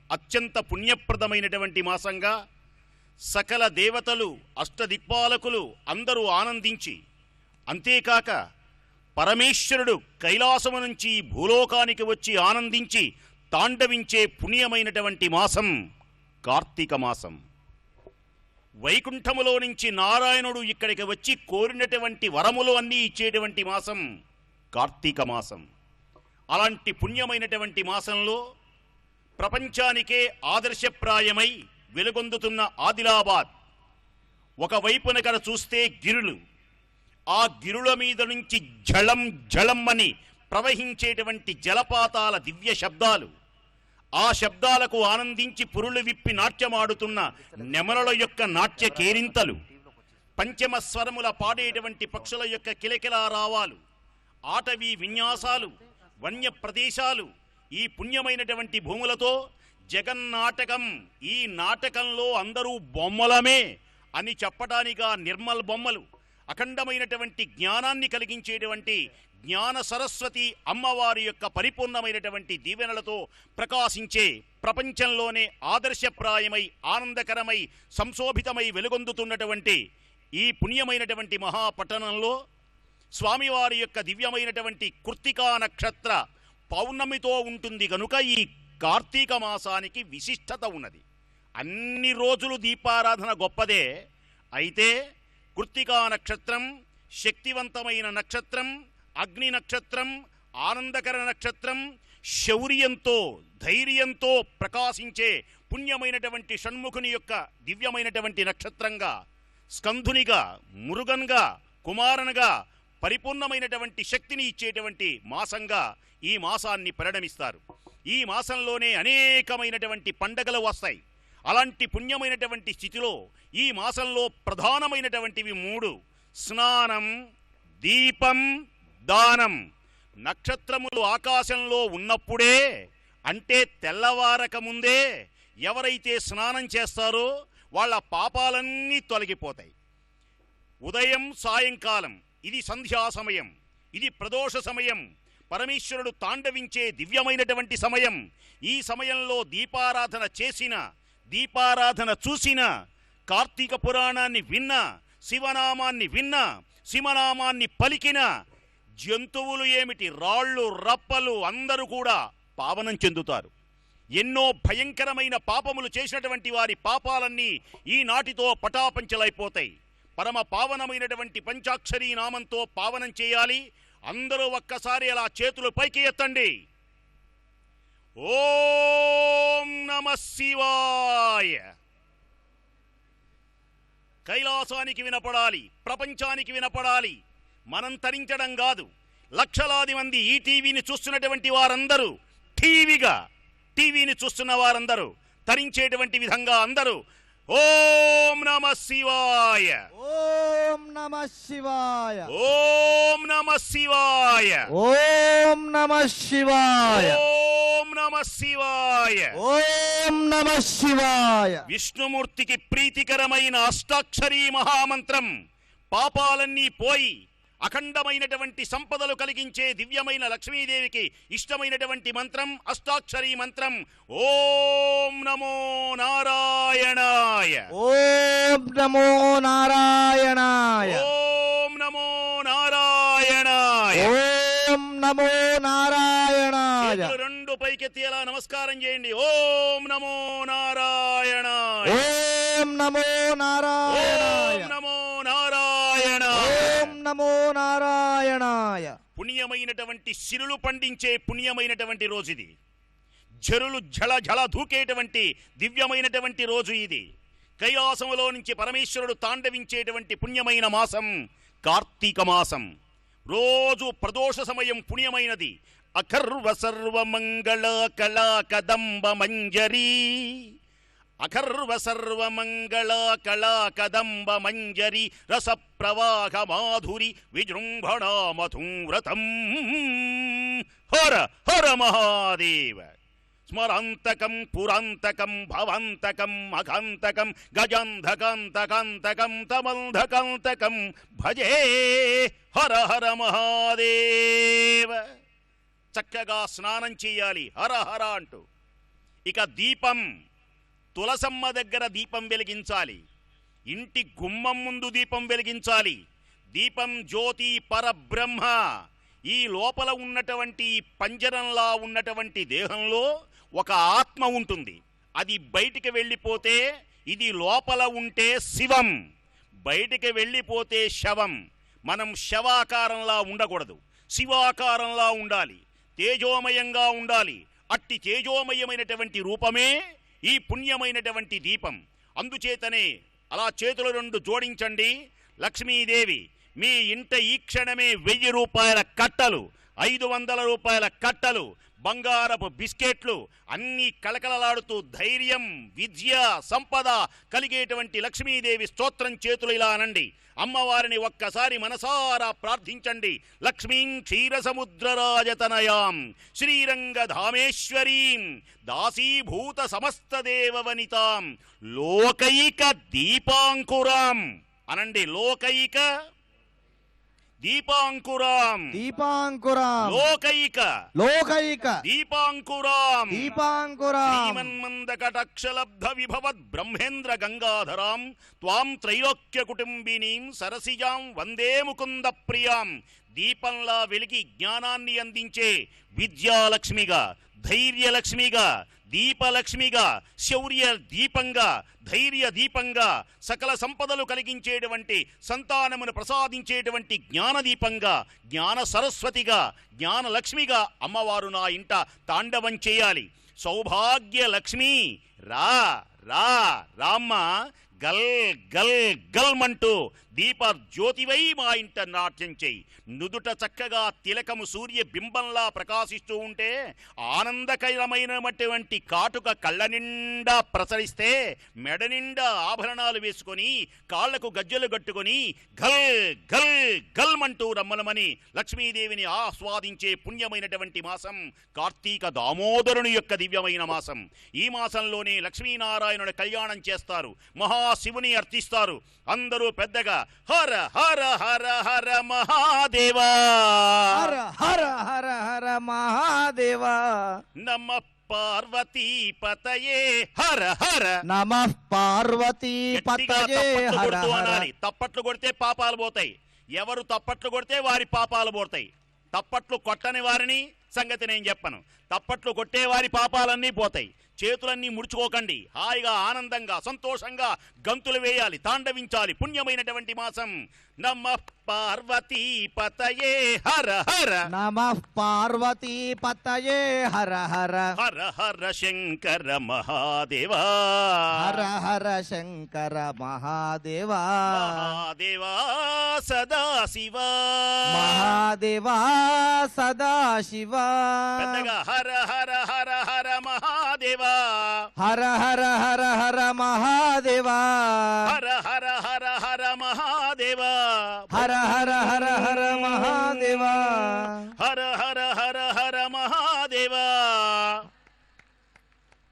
అత్యంత పుణ్యప్రదమైనటువంటి మాసంగా సకల దేవతలు అష్టదిక్పాలకులు అందరూ ఆనందించి, అంతేకాక పరమేశ్వరుడు కైలాసము నుంచి భూలోకానికి వచ్చి ఆనందించి తాండవించే పుణ్యమైనటువంటి మాసం కార్తీక మాసం. వైకుంఠములో నుంచి నారాయణుడు ఇక్కడికి వచ్చి కోరినటువంటి వరములు అన్నీ ఇచ్చేటువంటి మాసం కార్తీక మాసం. అలాంటి పుణ్యమైనటువంటి మాసంలో ప్రపంచానికే ఆదర్శప్రాయమై వెలుగొందుతున్న ఆదిలాబాద్, ఒకవైపున కడ చూస్తే గిరులు, ఆ గిరుల మీద నుంచి ఝళం ఝళం అని ప్రవహించేటువంటి జలపాతాల దివ్య శబ్దాలు, ఆ శబ్దాలకు ఆనందించి పురులు విప్పి నాట్యమాడుతున్న నెమరుల యొక్క నాట్య కేరింతలు, పంచమ స్వరముల పాడేటువంటి పక్షుల యొక్క కిలకిలా రావాలు, ఆటవీ విన్యాసాలు, వన్య ప్రదేశాలు, ఈ పుణ్యమైనటువంటి భూములతో జగన్నాటకం. ఈ నాటకంలో అందరూ బొమ్మలమే అని చెప్పడానిగా నిర్మల్ బొమ్మలు, అఖండమైనటువంటి జ్ఞానాన్ని కలిగించేటువంటి జ్ఞాన సరస్వతి అమ్మవారి యొక్క పరిపూర్ణమైనటువంటి దీవెనలతో ప్రకాశించే, ప్రపంచంలోనే ఆదర్శప్రాయమై ఆనందకరమై సంశోభితమై వెలుగొందుతున్నటువంటి ఈ పుణ్యమైనటువంటి మహాపట్టణంలో స్వామివారి యొక్క దివ్యమైనటువంటి కృత్తికా నక్షత్ర పౌర్ణమితో ఉంటుంది కనుక ఈ కార్తీక మాసానికి విశిష్టత ఉన్నది. అన్ని రోజులు దీపారాధన గొప్పదే, అయితే కృత్తికా నక్షత్రం శక్తివంతమైన నక్షత్రం, అగ్ని నక్షత్రం, ఆనందకర నక్షత్రం, శౌర్యంతో ధైర్యంతో ప్రకాశించే పుణ్యమైనటువంటి షణ్ముఖుని యొక్క దివ్యమైనటువంటి నక్షత్రంగా, స్కంధునిగా, మురుగన్గా, కుమారనగా పరిపూర్ణమైనటువంటి శక్తిని ఇచ్చేటువంటి మాసంగా ఈ మాసాన్ని పరిణమిస్తారు. ఈ మాసంలోనే అనేకమైనటువంటి పండగలు వస్తాయి. అలాంటి పుణ్యమైనటువంటి స్థితిలో ఈ మాసంలో ప్రధానమైనటువంటివి 3: స్నానం, దీపం, దానం. నక్షత్రములు ఆకాశంలో ఉన్నప్పుడే, అంటే తెల్లవారక ముందే ఎవరైతే స్నానం చేస్తారో వాళ్ళ పాపాలన్నీ తొలగిపోతాయి. ఉదయం, సాయంకాలం ఇది సంధ్యా సమయం, ఇది ప్రదోష సమయం, పరమేశ్వరుడు తాండవించే దివ్యమైనటువంటి సమయం. ఈ సమయంలో దీపారాధన చేసిన, దీపారాధన చూసిన, కార్తీక పురాణాన్ని విన్న, శివనామాన్ని విన్న, శివనామాన్ని పలికిన జంతువులు ఏమిటి, రాళ్ళు రప్పలు అందరూ కూడా పావనం చెందుతారు. ఎన్నో భయంకరమైన పాపములు చేసినటువంటి వారి పాపాలన్నీ ఈనాటితో పటాపంచలైపోతాయి. పరమ పావనమైనటువంటి పంచాక్షరీ నామంతో పావనం చేయాలి. అందరూ ఒక్కసారి అలా చేతులు పైకి ఎత్తండి. ఓం నమః శివాయ. కైలాసానికి వినపడాలి, ప్రపంచానికి వినపడాలి. మనం తరించడం కాదు. లక్షలాది మంది ఈ టీవీని చూస్తున్నటువంటి వారందరూ, టీవీని చూస్తున్న వారందరూ తరించేటువంటి విధంగా అందరూ ఓం నమః శివాయ, ఓం నమః శివాయ, ఓం నమః శివాయ, ఓం నమః శివాయ, ఓం నమః శివాయ, ఓం నమః శివాయ. విష్ణుమూర్తికి ప్రీతికరమైన అష్టాక్షరీ మహామంత్రం, పాపాలన్నీ పోయి అఖండమైనటువంటి సంపదలు కలిగించే దివ్యమైన లక్ష్మీదేవికి ఇష్టమైనటువంటి మంత్రం అష్టాక్షరీ మంత్రం. ఓం నమో నారాయణాయ, ఓం నమో నారాయణాయ, ఓం నమో నారాయణాయ. ఓం నమో నారాయణాయ. చేతులు రెండు పైకెత్తి అలా నమస్కారం చేయండి. ఓం నమో నారాయణాయ, ఓం నమో నారాయణాయ, ఓం నమో నారాయణాయ. ఓం నమో నారాయణాయ. పుణ్యమైనటువంటి సిరులు పండించే పుణ్యమైనటువంటి రోజు ఇది. జరులు ఝళ ఝళ దూకేటువంటి దివ్యమైనటువంటి రోజు ఇది. కైలాసములో నుంచి పరమేశ్వరుడు తాండవించేటువంటి పుణ్యమైన మాసం కార్తీక మాసం. రోజు ప్రదోష సమయం పుణ్యమైనది. అఖర్వ సర్వమంగళ కళా కదంబ మంజరీ, అఖర్వ సర్వమంగళ కళా కదంబ మంజరి రస ప్రవాహ మాధురి విజృంభణా మధువ్రతం. హర హర మహాదేవ. స్మరాంతకం పురాంతకం భవాంతకం అఘాంతకం గజాంధకాంతకాంతకం తమంధకాంతకం భజే. హర హర మహాదేవ. చక్కగా స్నానం చేయాలి హర హర అంటూ. ఇక దీపం, తులసమ్మ దగ్గర దీపం వెలిగించాలి. ఇంటి గుమ్మం ముందు దీపం వెలిగించాలి. దీపం జ్యోతి పరబ్రహ్మ. ఈ లోపల ఉన్నటువంటి పంజరంలా ఉన్నటువంటి దేహంలో ఒక ఆత్మ ఉంటుంది. అది బయటికి వెళ్ళిపోతే ఇది లోపల ఉంటే శివం, బయటికి వెళ్ళిపోతే శవం. మనం శవాకారంలా ఉండకూడదు, శివాకారంలా ఉండాలి, తేజోమయంగా ఉండాలి. అట్టి తేజోమయమైనటువంటి రూపమే ఈ పుణ్యమైనటువంటి దీపం. అందుచేతనే అలా చేతులు రెండు జోడించండి. లక్ష్మీదేవి మీ ఇంట ఈ క్షణమే 1000 రూపాయల కట్టలు, 500 రూపాయల కట్టలు, బంగారపు బిస్కెట్లు అన్నీ కళకళలాడుతూ ధైర్యం, విద్య, సంపద కలిగేటువంటి లక్ష్మీదేవి స్తోత్రం చేతులు ఇలా అనండి. అమ్మవారిని ఒక్కసారి మనసారా ప్రార్థించండి. లక్ష్మీం క్షీరసముద్రరాజతనయాం శ్రీరంగధామేశ్వరీం దాసీభూత సమస్త దేవవనితాం లోకైక దీపాంకురాం అనండి. లోకైక దీపాంకురాం, దీపాంకురాం, లోకైక లోకైక దీపాంకురాం, దీపాంకురాం. శ్రీమన్మందకటాక్షలబ్ధ విభవద్ బ్రహ్మేంద్ర గంగాధరాం త్వాం త్రైలోక్య కుటుంబినీం సరసిజాం వందే ముకుంద ప్రియాం. దీపంలా వెలిగి జ్ఞానాన్ని అందించే విద్యాలక్ష్మిగా, ధైర్యలక్ష్మిగా, దీపలక్ష్మిగా, శౌర్య దీపంగా, ధైర్య దీపంగా, సకల సంపదలు కలిగించేటువంటి, సంతానమును ప్రసాదించేటువంటి జ్ఞానదీపంగా, జ్ఞాన సరస్వతిగా, జ్ఞానలక్ష్మిగా అమ్మవారు నా ఇంట తాండవం చేయాలి. సౌభాగ్య లక్ష్మి రా రా రామ్మ గల్ గల్ గల్మంటూ దీప జ్యోతివై మా ఇంట నాట్యం చెయ్యి. నుదుట చక్కగా తిలకము సూర్య బింబంలా ప్రకాశిస్తూ ఉంటే ఆనందకరమైనటువంటి కాటుక కళ్ళ నిండా ప్రసరిస్తే మెడ నిండా ఆభరణాలు వేసుకొని కాళ్లకు గజ్జెలు కట్టుకొని ఘల్ ఘల్ ఘల్మంటూ రమ్మలమని లక్ష్మీదేవిని ఆస్వాదించే పుణ్యమైనటువంటి మాసం కార్తీక దామోదరుని యొక్క దివ్యమైన మాసం. ఈ మాసంలోనే లక్ష్మీనారాయణుని కళ్యాణం చేస్తారు, మహాశివుని అర్చిస్తారు. అందరూ పెద్దగా హర హర హర హర మహాదేవా, హర హర హర హర మహాదేవ, నమ పార్వతీ పతయే హర హర. నమః పార్వతీ గట్టిగా పతయే తప్పట్లు హర కొడుతూ హర. అనాలి. తప్పట్లు కొడితే పాపాలు పోతాయి. ఎవరు తప్పట్లు కొడితే వారి పాపాలు పోతాయి. తప్పట్లు కొట్టని వారిని సంగతి నేను చెప్పను. తప్పట్లు కొట్టే వారి పాపాలన్నీ పోతాయి. చేతులన్నీ ముడుచుకోకండి. హాయిగా ఆనందంగా సంతోషంగా గంతులు వేయాలి, తాండవించాలి. పుణ్యమైనటువంటి మాసం. నమ పార్వతీ పతయే హర హర. నమః పార్వతీ పతయే హర హర. హర హర శంకర మహాదేవా, హర హర శంకర మహాదేవ, మహాదేవా సదాశివా, మహాదేవ సదాశివ. పెద్దగా హర హర హర హర మహాదేవా, హర హర హర హర మహాదేవ, హర హర హర హర మహాదేవా, హర హర హర హర మహాదేవ, హర హర హర హర మహాదేవా,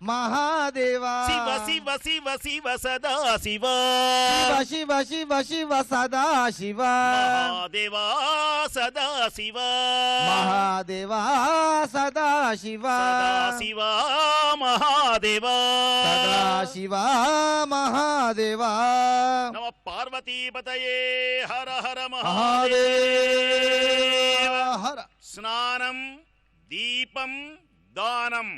మహాదేవ. శివ శివ శివ శివ సదా శివ, శివ శివ శివ శివ సదాశివ, మహాదేవా సదా శివ, మహాదేవ సదాశివ, సదాశివ మహాదేవా, సదాశివ మహాదేవ. నమ పార్వతీపతయే హర హర మహాదేవ మహాదేవ. హర. స్నానం, దీపం, దానం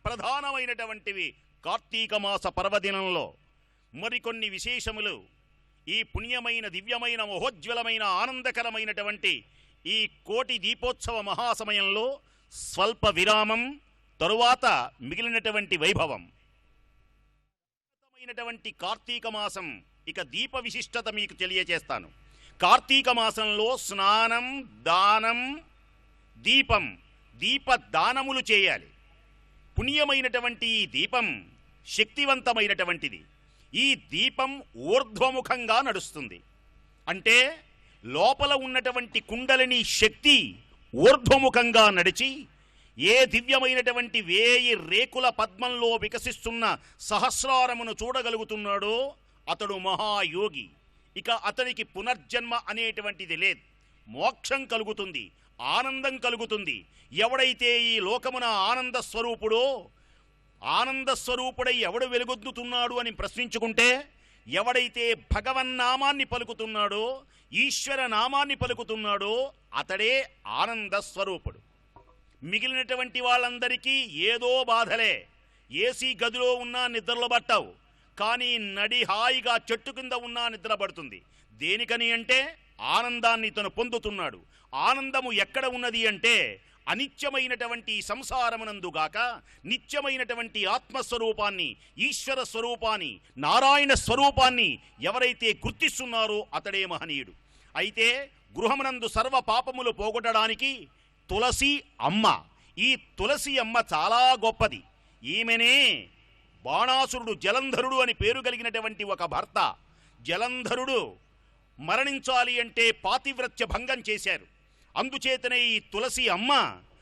ప్రధానమైనటువంటివి కార్తీక మాస పర్వదినంలో. మరికొన్ని విశేషములు ఈ పుణ్యమైన దివ్యమైన మహోజ్వలమైన ఆనందకరమైనటువంటి ఈ కోటి దీపోత్సవ మహాసమయంలో స్వల్ప విరామం, తరువాత మిగిలినటువంటి వైభవం. కార్తీక మాసం ఇక దీప విశిష్టత మీకు తెలియజేస్తాను. కార్తీక మాసంలో స్నానం, దానం, దీపం, దీప దానములు చేయాలి. పుణ్యమైనటువంటి ఈ దీపం శక్తివంతమైనటువంటిది. ఈ దీపం ఊర్ధ్వముఖంగా నడుస్తుంది. అంటే లోపల ఉన్నటువంటి కుండలిని శక్తి ఊర్ధ్వముఖంగా నడిచి ఏ దివ్యమైనటువంటి 1000 రేకుల పద్మంలో వికసిస్తున్న సహస్రారమును చూడగలుగుతున్నాడో అతడు మహాయోగి. ఇక అతనికి పునర్జన్మ అనేటువంటిది లేదు. మోక్షం కలుగుతుంది, ఆనందం కలుగుతుంది. ఎవడైతే ఈ లోకమున ఆనంద స్వరూపుడో, ఆనంద స్వరూపుడై ఎవడు వెలుగొందుతున్నాడు అని ప్రశ్నించుకుంటే, ఎవడైతే భగవన్నామాన్ని పలుకుతున్నాడో, ఈశ్వర నామాన్ని పలుకుతున్నాడో అతడే ఆనంద స్వరూపుడు. మిగిలినటువంటి వాళ్ళందరికీ ఏదో బాధలే. ఏసీ గదిలో ఉన్నా నిద్రలో పట్టావు, కానీ నడి హాయిగా చెట్టు కింద ఉన్నా నిద్రపడుతుంది. దేనికని అంటే ఆనందాన్ని తను పొందుతున్నాడు. ఆనందము ఎక్కడ ఉన్నది అంటే అనిత్యమైనటువంటి సంసారమునందుగాక నిత్యమైనటువంటి ఆత్మస్వరూపాన్ని, ఈశ్వర స్వరూపాన్ని, నారాయణ స్వరూపాన్ని ఎవరైతే గుర్తిస్తున్నారో అతడే మహనీయుడు. అయితే గృహమునందు సర్వ పాపములు పోగొట్టడానికి తులసి అమ్మ, ఈ తులసి అమ్మ చాలా గొప్పది. ఈమెనే బాణాసురుడు, జలంధరుడు అని పేరు కలిగినటువంటి ఒక భర్త. జలంధరుడు మరణించాలి అంటే పాతివ్రత్య భంగం చేశారు. అందుచేతనే ఈ తులసి అమ్మ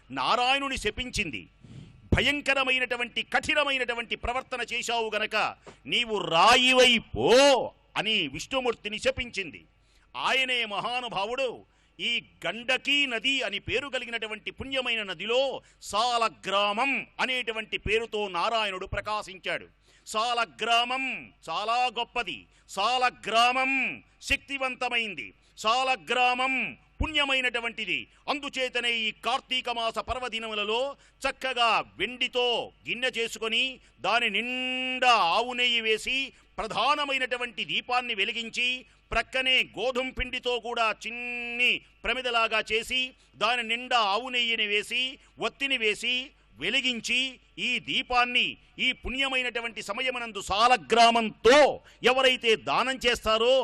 నారాయణుని శపించింది. భయంకరమైనటువంటి కఠినమైనటువంటి ప్రవర్తన చేశావు గనక నీవు రాయివై పో అని విష్ణుమూర్తిని శపించింది. ఆయనే మహానుభావుడు ఈ గండకీ నది అని పేరు కలిగినటువంటి పుణ్యమైన నదిలో సాలగ్రామం అనేటువంటి పేరుతో నారాయణుడు ప్రకాశించాడు. సాలగ్రామం చాలా గొప్పది, సాలగ్రామం శక్తివంతమైంది, సాలగ్రామం పుణ్యమైనటువంటిది. అందుచేతనే ఈ కార్తీక మాస పర్వదినములలో చక్కగా వెండితో గిన్నె చేసుకొని దాని నిండా ఆవు నెయ్యి వేసి ప్రధానమైనటువంటి దీపాన్ని వెలిగించి ప్రక్కనే గోధుమ పిండితో కూడా చిన్ని ప్రమిదలాగా చేసి దాని నిండా ఆవు నెయ్యిని వేసి ఒత్తిని వేసి వెలిగించి ఈ దీపాన్ని ఈ పుణ్యమైనటువంటి సమయమనందు సాలగ్రామంతో ఎవరైతే దానం చేస్తారో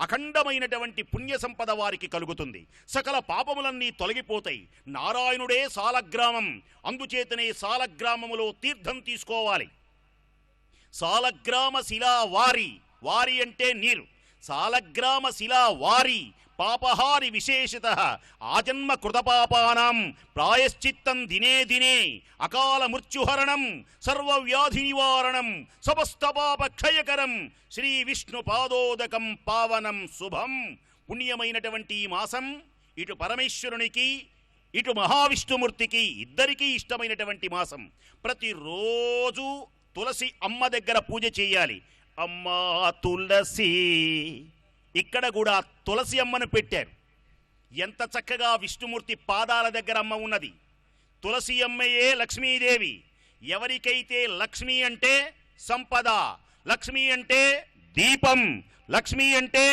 అఖండమైనటువంటి పుణ్య సంపద వారికి కలుగుతుంది. సకల పాపములన్నీ తొలగిపోతాయి. నారాయణుడే సాలగ్రామం. అందుచేతనే సాలగ్రామములో తీర్థం తీసుకోవాలి. సాలగ్రామ శిలా వారి, వారి అంటే నీరు. సాలగ్రామ శిలా వారి పాపహారి విశేషత ఆజన్మ కృతపాపానాం ప్రాయశ్చిత్తం దినే దినే అకాల మృత్యుహరణం సర్వవ్యాధి నివారణం సమస్త పాప క్షయకరం శ్రీ విష్ణు పాదోదకం పావనం శుభం. పుణ్యమైనటువంటి ఈ మాసం ఇటు పరమేశ్వరునికి ఇటు మహావిష్ణుమూర్తికి ఇద్దరికీ ఇష్టమైనటువంటి మాసం. ప్రతిరోజు తులసి అమ్మ దగ్గర పూజ చేయాలి. అమ్మా తులసి, ఇక్కడ కూడా తులసి అమ్మను పెట్టారు. ఎంత చక్కగా విష్ణుమూర్తి పాదాల దగ్గర అమ్మ ఉన్నది. తులసి అమ్మయే లక్ష్మీదేవి. ఎవరికైతే లక్ష్మి అంటే సంపద, లక్ష్మి అంటే దీపం, లక్ష్మి అంటే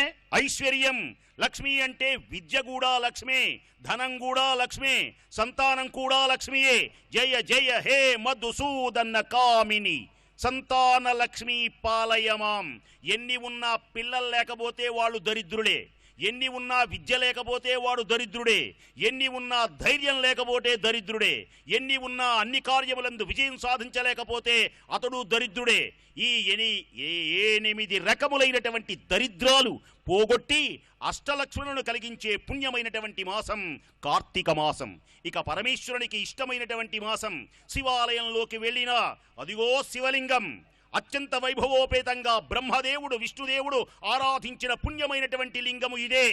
ఐశ్వర్యం, లక్ష్మి అంటే విద్య కూడా లక్ష్మే, ధనం కూడా లక్ష్మే, సంతానం కూడా లక్ష్మియే. జయ జయ హే మధుసూదన్న కామిని సంతాన లక్ష్మీ పాలయమాం. ఎన్ని ఉన్నా పిల్లలు లేకపోతే వాళ్ళు దరిద్రులే, ఎన్ని ఉన్నా విద్య లేకపోతే వాడు దరిద్రుడే, ఎన్ని ఉన్నా ధైర్యం లేకపోతే దరిద్రుడే, ఎన్ని ఉన్నా అన్ని కార్యములందు విజయం సాధించలేకపోతే అతడు దరిద్రుడే. ఈ 8 రకములైనటువంటి దరిద్రాలు పోగొట్టి అష్టలక్ష్ములను కలిగించే పుణ్యమైనటువంటి మాసం కార్తీక మాసం. ఇక పరమేశ్వరునికి ఇష్టమైనటువంటి మాసం. శివాలయంలోకి వెళ్ళినా అదిగో శివలింగం. అత్యంత వైభవోపేతంగా బ్రహ్మదేవుడు విష్ణుదేవుడు ఆరాధించిన పుణ్యమైనటువంటి లింగము ఇదే.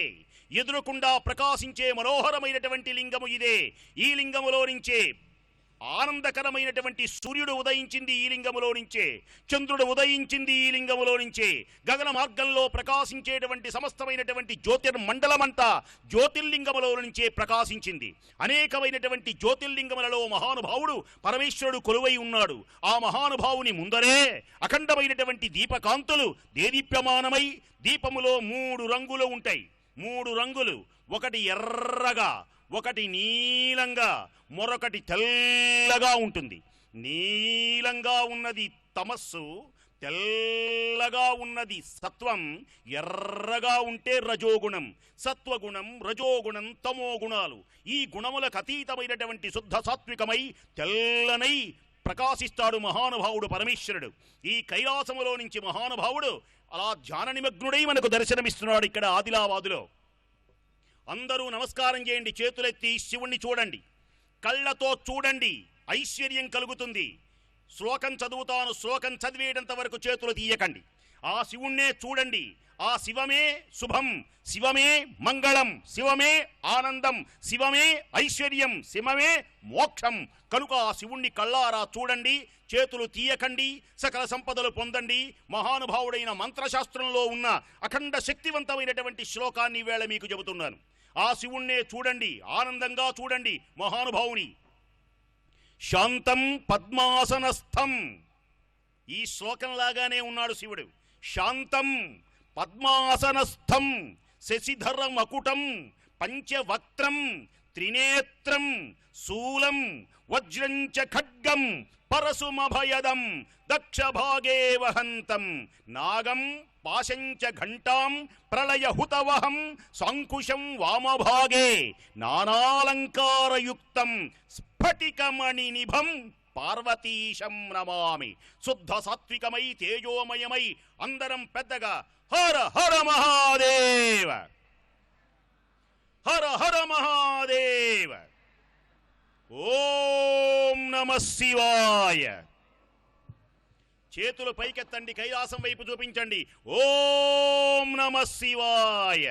ఎదురుకుండా ప్రకాశించే మనోహరమైనటువంటి లింగము ఇదే. ఈ లింగములో నుంచే ఆనందకరమైనటువంటి సూర్యుడు ఉదయించింది ఈ లింగములో నుంచే, చంద్రుడు ఉదయించింది ఈ లింగములో నుంచే. గగన మార్గంలో ప్రకాశించేటువంటి సమస్తమైనటువంటి జ్యోతిర్మండలమంతా జ్యోతిర్లింగములో నుంచే ప్రకాశించింది. అనేకమైనటువంటి జ్యోతిర్లింగములలో మహానుభావుడు పరమేశ్వరుడు కొలువై ఉన్నాడు. ఆ మహానుభావుని ముందరే అఖండమైనటువంటి దీపకాంతులు దేదీప్యమానమై, దీపములో 3 రంగులు ఉంటాయి. 3 రంగులు, ఒకటి ఎర్రగా, ఒకటి నీలంగా, మరొకటి తెల్లగా ఉంటుంది. నీలంగా ఉన్నది తమస్సు, తెల్లగా ఉన్నది సత్వం, ఎర్రగా ఉంటే రజోగుణం. సత్వగుణం, రజోగుణం, తమో గుణాలు ఈ గుణములకు అతీతమైనటువంటి శుద్ధ సాత్వికమై తెల్లనై ప్రకాశిస్తాడు మహానుభావుడు పరమేశ్వరుడు. ఈ కైలాసములో నుంచి మహానుభావుడు అలా ధ్యాన నిమగ్నుడై మనకు దర్శనమిస్తున్నాడు ఇక్కడ ఆదిలాబాదులో. అందరూ నమస్కారం చేయండి, చేతులెత్తి శివుణ్ణి చూడండి, కళ్ళతో చూడండి, ఐశ్వర్యం కలుగుతుంది. శ్లోకం చదువుతాను, శ్లోకం చదివేటంత వరకు చేతులు తీయకండి. ఆ శివుణ్ణే చూడండి. ఆ శివమే శుభం, శివమే మంగళం, శివమే ఆనందం, శివమే ఐశ్వర్యం, శివమే మోక్షం. కనుక ఆ శివుణ్ణి కళ్ళారా చూడండి, చేతులు తీయకండి, సకల సంపదలు పొందండి. మహానుభావుడైన మంత్రశాస్త్రంలో ఉన్న అఖండ శక్తివంతమైనటువంటి శ్లోకాన్ని వేళ మీకు చెబుతున్నాను. ఆ శివుణ్ణే చూడండి, ఆనందంగా చూడండి మహానుభావుని. శాంతం పద్మాసనస్థం, ఈ శ్లోకంలాగానే ఉన్నాడు శివుడు. శాంతం పద్మాసనస్థం శశిధర మకుటం పంచవక్త్రం త్రినేత్రం శూలం వజ్రం చ ఖడ్గం పరశుమభయదం దక్షభాగే వహంతం నాగం పాశంచ ఘంటాం ప్రళయహుతవహం సాంకుశం వామభాగే నానాలంకారయుక్తం స్ఫటికమణి నిభం పార్వతీశం నమామి. శుద్ధ సాత్వికమై తేజోమయమై అందరం పెద్దగా హర హర మహాదేవ, హర హర మహాదేవ, ఓం నమః శివాయ. చేతులు పైకెత్తండి, కైలాసం వైపు చూపించండి. ఓం నమః శివాయ,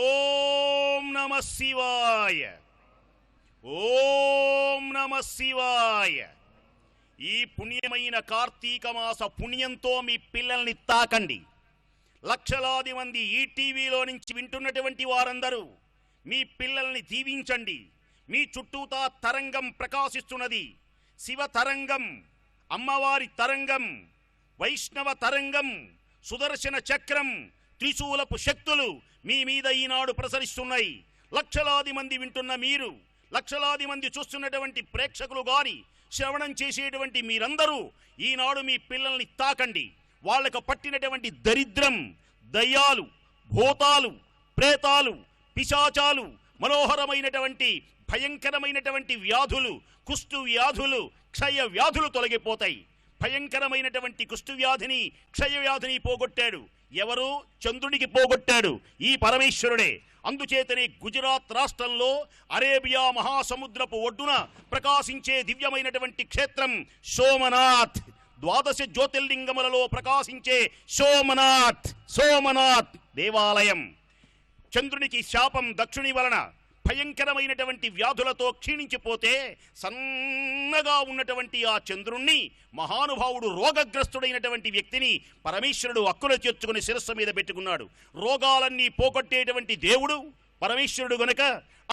ఓం నమః శివాయ, ఓం నమః శివాయ. ఈ పుణ్యమైన కార్తీక మాస పుణ్యంతో మీ పిల్లల్ని తాకండి. లక్షలాది మంది ఈ టీవీలో నుంచి వింటున్నటువంటి వారందరూ మీ పిల్లల్ని దీవించండి. మీ చుట్టూతా తరంగం ప్రకాశిస్తున్నది. శివ తరంగం, అమ్మవారి తరంగం, వైష్ణవ తరంగం, సుదర్శన చక్రం, త్రిశూలపు శక్తులు మీ మీద ఈనాడు ప్రసరిస్తున్నాయి. లక్షలాది మంది వింటున్న మీరు లక్షలాది మంది చూస్తున్నటువంటి ప్రేక్షకులు గాని, శ్రవణం చేసేటువంటి మీరందరూ ఈనాడు మీ పిల్లల్ని తాకండి. వాళ్ళకు పట్టినటువంటి దరిద్రం, దయ్యాలు, భూతాలు, ప్రేతాలు, పిశాచాలు, మనోహరమైనటువంటి భయంకరమైనటువంటి వ్యాధులు, కుష్టు వ్యాధులు, క్షయ వ్యాధులు తొలగిపోతాయి. భయంకరమైనటువంటి కుష్టు వ్యాధిని, క్షయ వ్యాధిని పోగొట్టాడు ఎవరు? చంద్రునికి పోగొట్టాడు ఈ పరమేశ్వరుడే. అందుచేతనే గుజరాత్ రాష్ట్రంలో అరేబియా మహాసముద్రపు ఒడ్డున ప్రకాశించే దివ్యమైనటువంటి క్షేత్రం సోమనాథ్. 12 జ్యోతిర్లింగములలో ప్రకాశించే సోమనాథ్ దేవాలయం. చంద్రునికి శాపం దక్షుని వలన భయంకరమైనటువంటి వ్యాధులతో క్షీణించిపోతే సన్నగా ఉన్నటువంటి ఆ చంద్రుణ్ణి, మహానుభావుడు రోగగ్రస్తుడైనటువంటి వ్యక్తిని పరమేశ్వరుడు అక్కున చేర్చుకుని శిరస్సు మీద పెట్టుకున్నాడు. రోగాలన్నీ పోగొట్టేటువంటి దేవుడు పరమేశ్వరుడు గనుక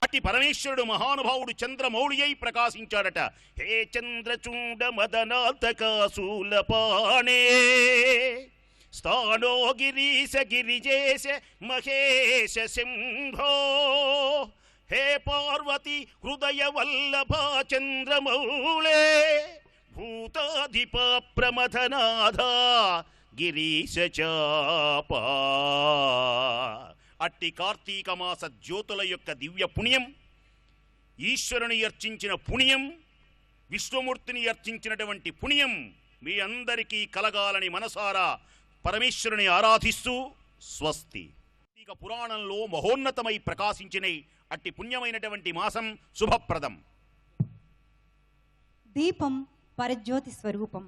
అట్టి పరమేశ్వరుడు మహానుభావుడు చంద్రమౌళి అయి ప్రకాశించాడట. హే చంద్రచూడ మదనాథకాశూలపాణే స్థానో గిరీశ గిరిజేశ మహేశ శంభో హే పార్వతి హృదయ వల్లభ చంద్రమౌళే భూతాధిప ప్రమథనాథ గిరీశ చాపా. అట్టి కార్తీక మాస జ్యోతుల యొక్క దివ్య పుణ్యం, ఈశ్వరుని అర్చించిన పుణ్యం, విష్ణుమూర్తిని అర్చించినటువంటి పుణ్యం మీ అందరికీ కలగాలని మనసారా పరమేశ్వరుని ఆరాధిస్తూ స్వస్తి. కార్తీక పురాణంలో మహోన్నతమై ప్రకాశించిన అట్టి పుణ్యమైనటువంటి మాసం శుభప్రదం. దీపం పరజ్యోతి స్వరూపం.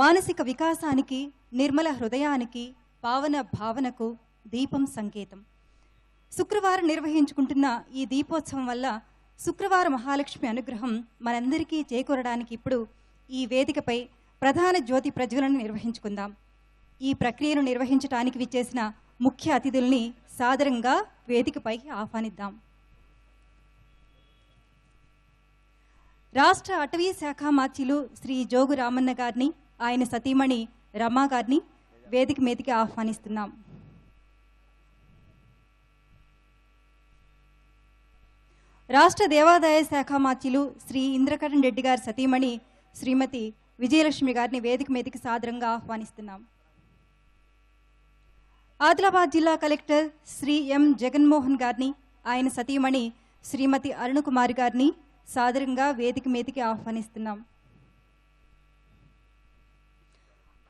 మానసిక వికాసానికి, నిర్మల హృదయానికి, పావన భావనకు దీపం సంకేతం. శుక్రవారం నిర్వహించుకుంటున్న ఈ దీపోత్సవం వల్ల శుక్రవార మహాలక్ష్మి అనుగ్రహం మనందరికీ చేకూరడానికి ఇప్పుడు ఈ వేదికపై ప్రధాన జ్యోతి ప్రజ్వలన నిర్వహించుకుందాం. ఈ ప్రక్రియను నిర్వహించడానికి విచ్చేసిన ముఖ్య అతిథుల్ని సాదరంగా వేదికపై ఆహ్వానిద్దాం. రాష్ట్ర అటవీ శాఖ మాత్యులు శ్రీ జోగు రామన్న గారిని, ఆయన సతీమణి రమా గారిని వేదిక మీదకి ఆహ్వానిస్తున్నాం. రాష్ట్ర దేవాదాయ శాఖ మాత్యులు శ్రీ ఇంద్రకరణ్ రెడ్డి గారి సతీమణి శ్రీమతి విజయలక్ష్మి గారిని వేదిక మీదకి సాదరంగా ఆహ్వానిస్తున్నాం. ఆదిలాబాద్ జిల్లా కలెక్టర్ శ్రీ ఎం జగన్మోహన్ గారిని, ఆయన సతీమణి శ్రీమతి అరుణకుమారి గారిని సాదరంగా వేదిక మీదకి ఆహ్వానిస్తున్నాం.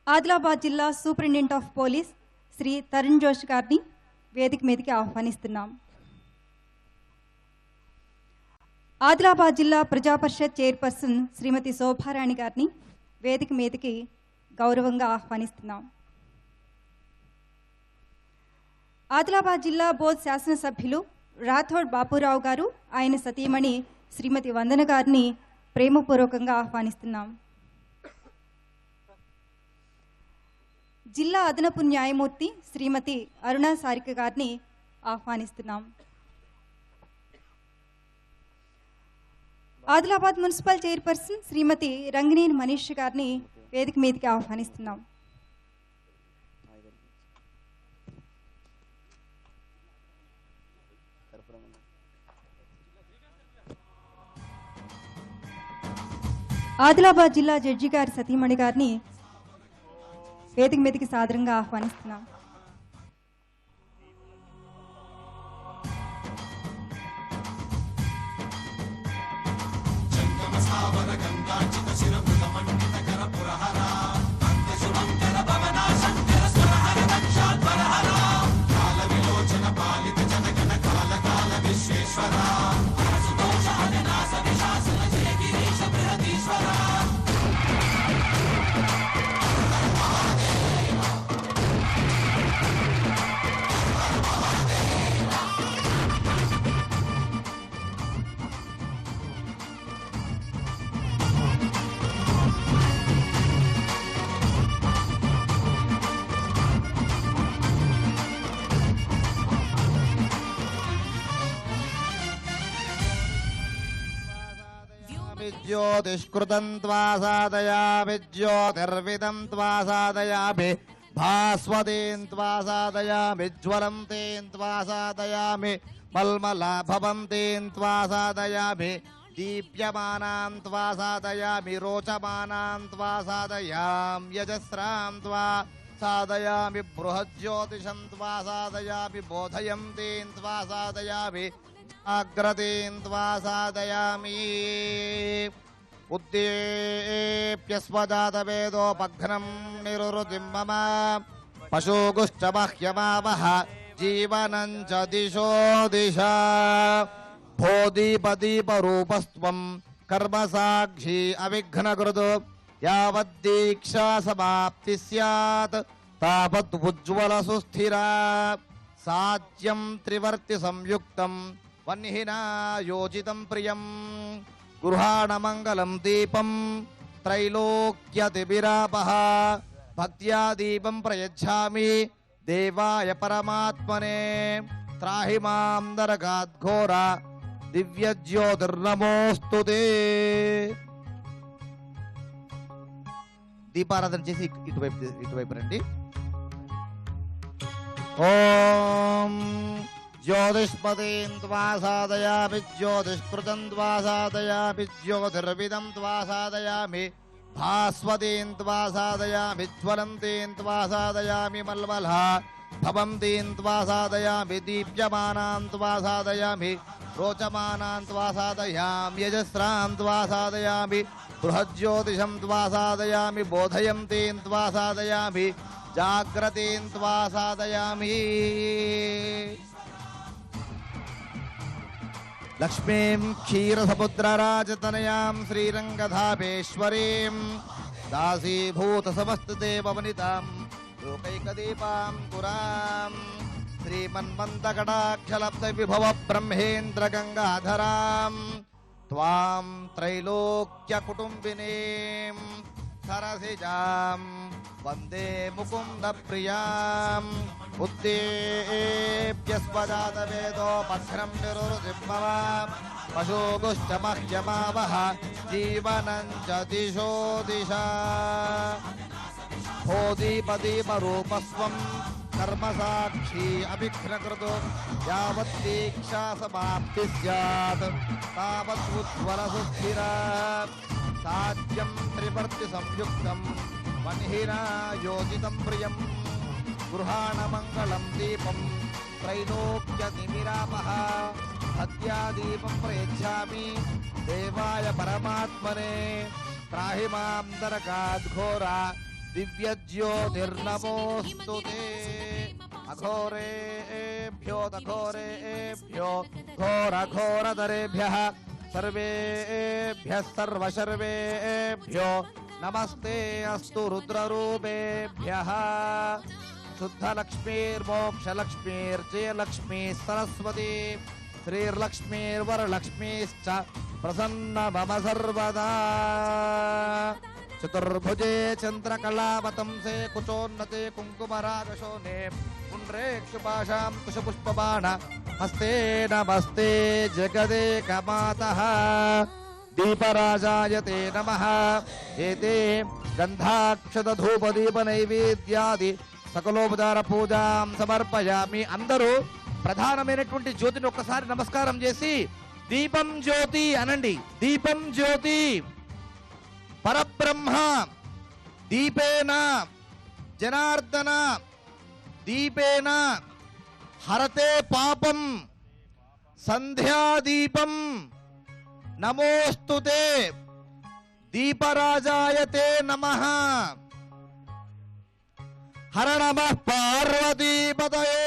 ఆదిలాబాద్ జిల్లా superintendent of police Shri Tarun Josh గారిని వేదిక మీదకి ఆహ్వానిస్తున్నాం. ఆదిలాబాద్ జిల్లా ప్రజాపరిషత్ చైర్పర్సన్ శ్రీమతి శోభారాణి గారిని వేదిక మీదకి గౌరవంగా ఆహ్వానిస్తున్నాం. ఆదిలాబాద్ జిల్లా బోర్డు శాసనసభ్యులు రాథోడ్ బాపురావు గారు, ఆయన సతీమణి శ్రీమతి వందన గారిని ప్రేమపూర్వకంగా ఆహ్వానిస్తున్నాం. జిల్లా అదనపు న్యాయమూర్తి శ్రీమతి అరుణా సారిక గారిని ఆహ్వానిస్తున్నాం. ఆదిలాబాద్ మున్సిపల్ చైర్పర్సన్ శ్రీమతి రంగినేని మనీష్ గారిని వేదిక మీదకి ఆహ్వానిస్తున్నాం. ఆదిలాబాద్ జిల్లా జడ్జి గారి సతీమణి గారిని వేదిక మీదకి సాదరంగా ఆహ్వానిస్తున్నాం. ज्योतिष्कृतं त्वा साधयामि ज्योतिर्विदं त्वा साधयामि भास्वतीं त्वा साधयामि ज्वलं तें त्वा साधयामि మల్మలా భవంతీన్ త్వా సాధయామి దీప్యమానాం త్వా సాధయామి రోచమానాం త్వా సాధయామి యజస్రాం త్వా సాధయామి బృహజ్యోతిషం త్వా సాధయామి బోధయంతీన్ త్వా సాధయామి అగ్రతీన్ త్వా సాధయామి ఉద్దీప్యస్వజాతవేదోపఘ్నం నిరురుతిం మమ పశూగుశ్చ మహ్యమావహ జీవనం చ దిశో దిశ భోదీపదీపరూపస్త్వం కర్మసాక్షి అవిఘ్నకృతు యావద్దీక్షా సమాప్తి స్యాత్ తావత్ ఉజ్వల సుస్థిరా సాధ్యం త్రివర్తి సంయుక్తం వన్హినా యోజితం ప్రియం గృహాణమంగళం దీపం త్రైలోక్యతిభిరాపః భక్త్యా దీపం ప్రయచ్ఛామి దేవాయ పరమాత్మనే త్రాహి మాం నరకాద్ఘోర దివ్యజ్యోతిర్నమోస్తుతే. దీపారాధన చేసి ఇటువైపు రండి. ఓం జ్యోతిష్పదీం త్వా సాధయామి జ్యోతిష్కృతం త్వా సాధయామి జ్యోతిర్విదం త్వా సాధయామి భాస్వతీం త్వా సాధయామి జ్వలంతీం త్వా సాధయామి మల్మలా భవంతీం త్వా సాధయామి దీప్యమానాం త్వా సాధయామి రోచమానాం త్వా సాధయామి యజస్రాం త్వా సాధయామి బృహజ్యోతిషం త్వా సాధయామి బోధయంతీం త్వా సాధయామి జాగ్రతీం త్వా సాధయామి. లక్ష్మీం క్షీరసముద్రరాజతనయాం శ్రీరంగధామేశ్వరీం దాసీభూత సమస్తదేవవనితాం లోకైకదీపాం పురాం శ్రీమన్మంతకటాక్షలబ్ధ విభవ బ్రహ్మేంద్ర గంగాధరాం త్వాం త్రైలోక్య కుటుంబినీం సరసిజాం వందే ముకుంద ప్రియాం ఉద్దీప్యస్వజాతవేదోపఘ్నం నిరురుతిం మమ పశూగుశ్చ మహ్యమావహ జీవనం చ దిశో దిశ భోదీపదీపరూపస్వం కర్మసాక్షి అవిఘ్నకృతు యావద్దీక్షా సమాప్తి స్యాత్ తావత్ ఉజ్వల సుస్థిరా సాధ్యం త్రివర్తి సంయుక్తం వన్హినా యోజితం ప్రియం గృహాణమంగళం దీపం త్రైలోక్యతిమిరాపః భక్త్యా దీపం ప్రయచ్ఛామి దేవాయ పరమాత్మనే త్రాహి మాం నరకాద్ఘోర దివ్యజ్యోతిర్నమోస్తుతే. అఘోరేభ్యో దఘోరేభ్యో ఘోరఘోరధరేభ్యః సర్వేభ్యః సర్వశర్వేభ్యో నమస్తే అస్తు రుద్రరూపేభ్యః. శుద్ధలక్ష్మీర్మోక్షలక్ష్మీర్జయలక్ష్మీ సరస్వతీ శ్రీర్లక్ష్మీర్వరలక్ష్మీశ్చ ప్రసన్న మమ సర్వదా. చతుర్భుజే చంద్రకళావతంసే కుచోన్నతే కుంకుమరాగశోనే పుండ్రేక్షుపాశాం కుశపుష్పబాణ హస్తే నమస్తే జగదేకమాతః. దీపరాజాయ తే నమః. ఏతే గంధాక్షతధూపదీపనైవేద్యాది సకలోపచార పూజాం సమర్పయామి. అందరూ ప్రధానమైనటువంటి జ్యోతిని ఒక్కసారి నమస్కారం చేసి దీపం జ్యోతి అనండి. దీపం జ్యోతి పరబ్రహ్మ దీపేన జనార్దన దీపేన హరతే పాపం సంధ్యాదీపం నమోస్తుతే దీపరాజాయ తే నమః. హర నమః పార్వతీపతయే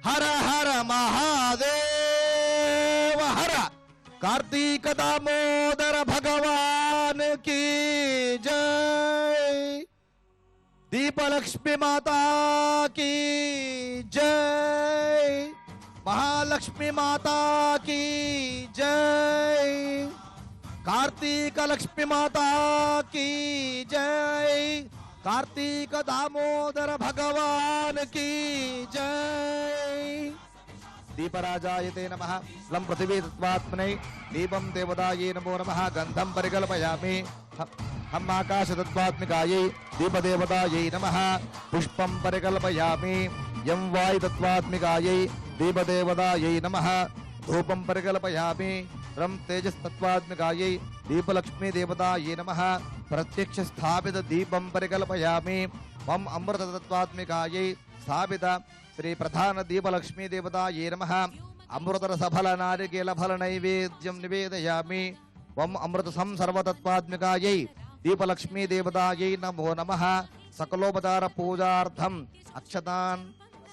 హర హర మహాదేవ హర. కార్తీక దామోదర భగవాన్ की जय. दीपलक्ष्मी माता की जय. महालक्ष्मी माता की जय. कार्तिक लक्ष्मी माता की जय. कार्तिक दामोदर भगवान की जय. दीपराजाय ते नमः. लं पृथिवी तत्त्वात्मनै दीपं देवतायै नमो नमः. गन्धं परिकल्पयामि. हम आकाश तत्त्वात्मिकायै दीपदेवतायै नमः. पुष्पं परिकल्पयामि. यं वायु तत्त्वात्मिकायै దీపదేవతాయై నమః ధూపం పరికల్పయామి రం తేజస్తత్వాత్మికాయై దీపలక్ష్మీ దేవతాయై నమః ప్రత్యక్ష స్థాపిత దీపం పరికల్పయామి వం అమృతతత్వాత్మికాయై స్థాపిత శ్రీ ప్రధాన దీపలక్ష్మీ దేవతాయై నమః అమృతరసఫల నారికేల ఫల నైవేద్యం నివేదయామి వం అమృత సంసర్వతత్వాత్మికాయై దీపలక్ష్మీ దేవతాయై నమో నమః సకలోపచార పూజార్థం అక్షతాన్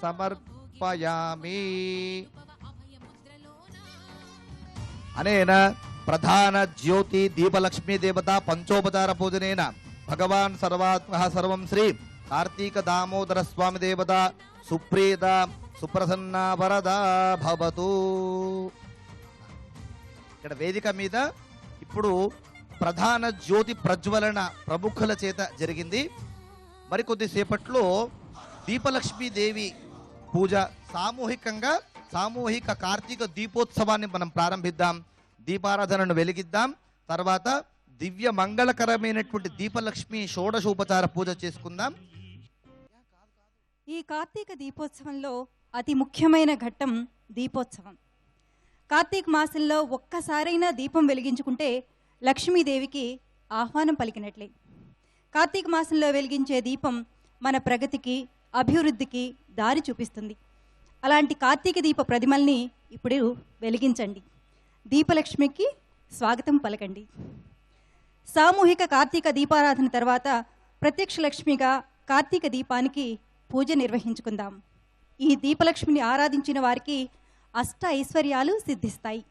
సమర్పయామి. అనేన ప్రధాన జ్యోతి దీపలక్ష్మీ దేవత పంచోపచార పూజనేన భగవాన్ సర్వాత్మః సర్వం శ్రీ కార్తీక దామోదర స్వామి దేవత సుప్రీత సుప్రసన్న వరదా భవతు. ఇక్కడ వేదిక మీద ఇప్పుడు ప్రధాన జ్యోతి ప్రజ్వలన ప్రముఖుల చేత జరిగింది. మరికొద్దిసేపట్లో దీపలక్ష్మీ దేవి పూజ సామూహికంగా సామూహిక కార్తీక దీపోత్సవాన్ని మనం ప్రారంభిద్దాం. దీపారాధనను వెలిగిద్దాం. తర్వాత దివ్య మంగళకరమైనటువంటి దీపలక్ష్మి షోడశోపచార పూజ చేసుకుందాం. ఈ కార్తీక దీపోత్సవంలో అతి ముఖ్యమైన ఘట్టం దీపోత్సవం. కార్తీక మాసంలో ఒక్కసారైనా దీపం వెలిగించుకుంటే లక్ష్మీదేవికి ఆహ్వానం పలికినట్లే. కార్తీక మాసంలో వెలిగించే దీపం మన ప్రగతికి అభివృద్ధికి దారి చూపిస్తుంది. అలాంటి కార్తీక దీప ప్రతిమల్ని ఇప్పుడు వెలిగించండి. దీపలక్ష్మికి స్వాగతం పలకండి. సామూహిక కార్తీక దీపారాధన తర్వాత ప్రత్యక్ష లక్ష్మిగా కార్తీక దీపానికి పూజ నిర్వహించుకుందాం. ఈ దీపలక్ష్మిని ఆరాధించిన వారికి అష్ట ఐశ్వర్యాలు సిద్ధిస్తాయి.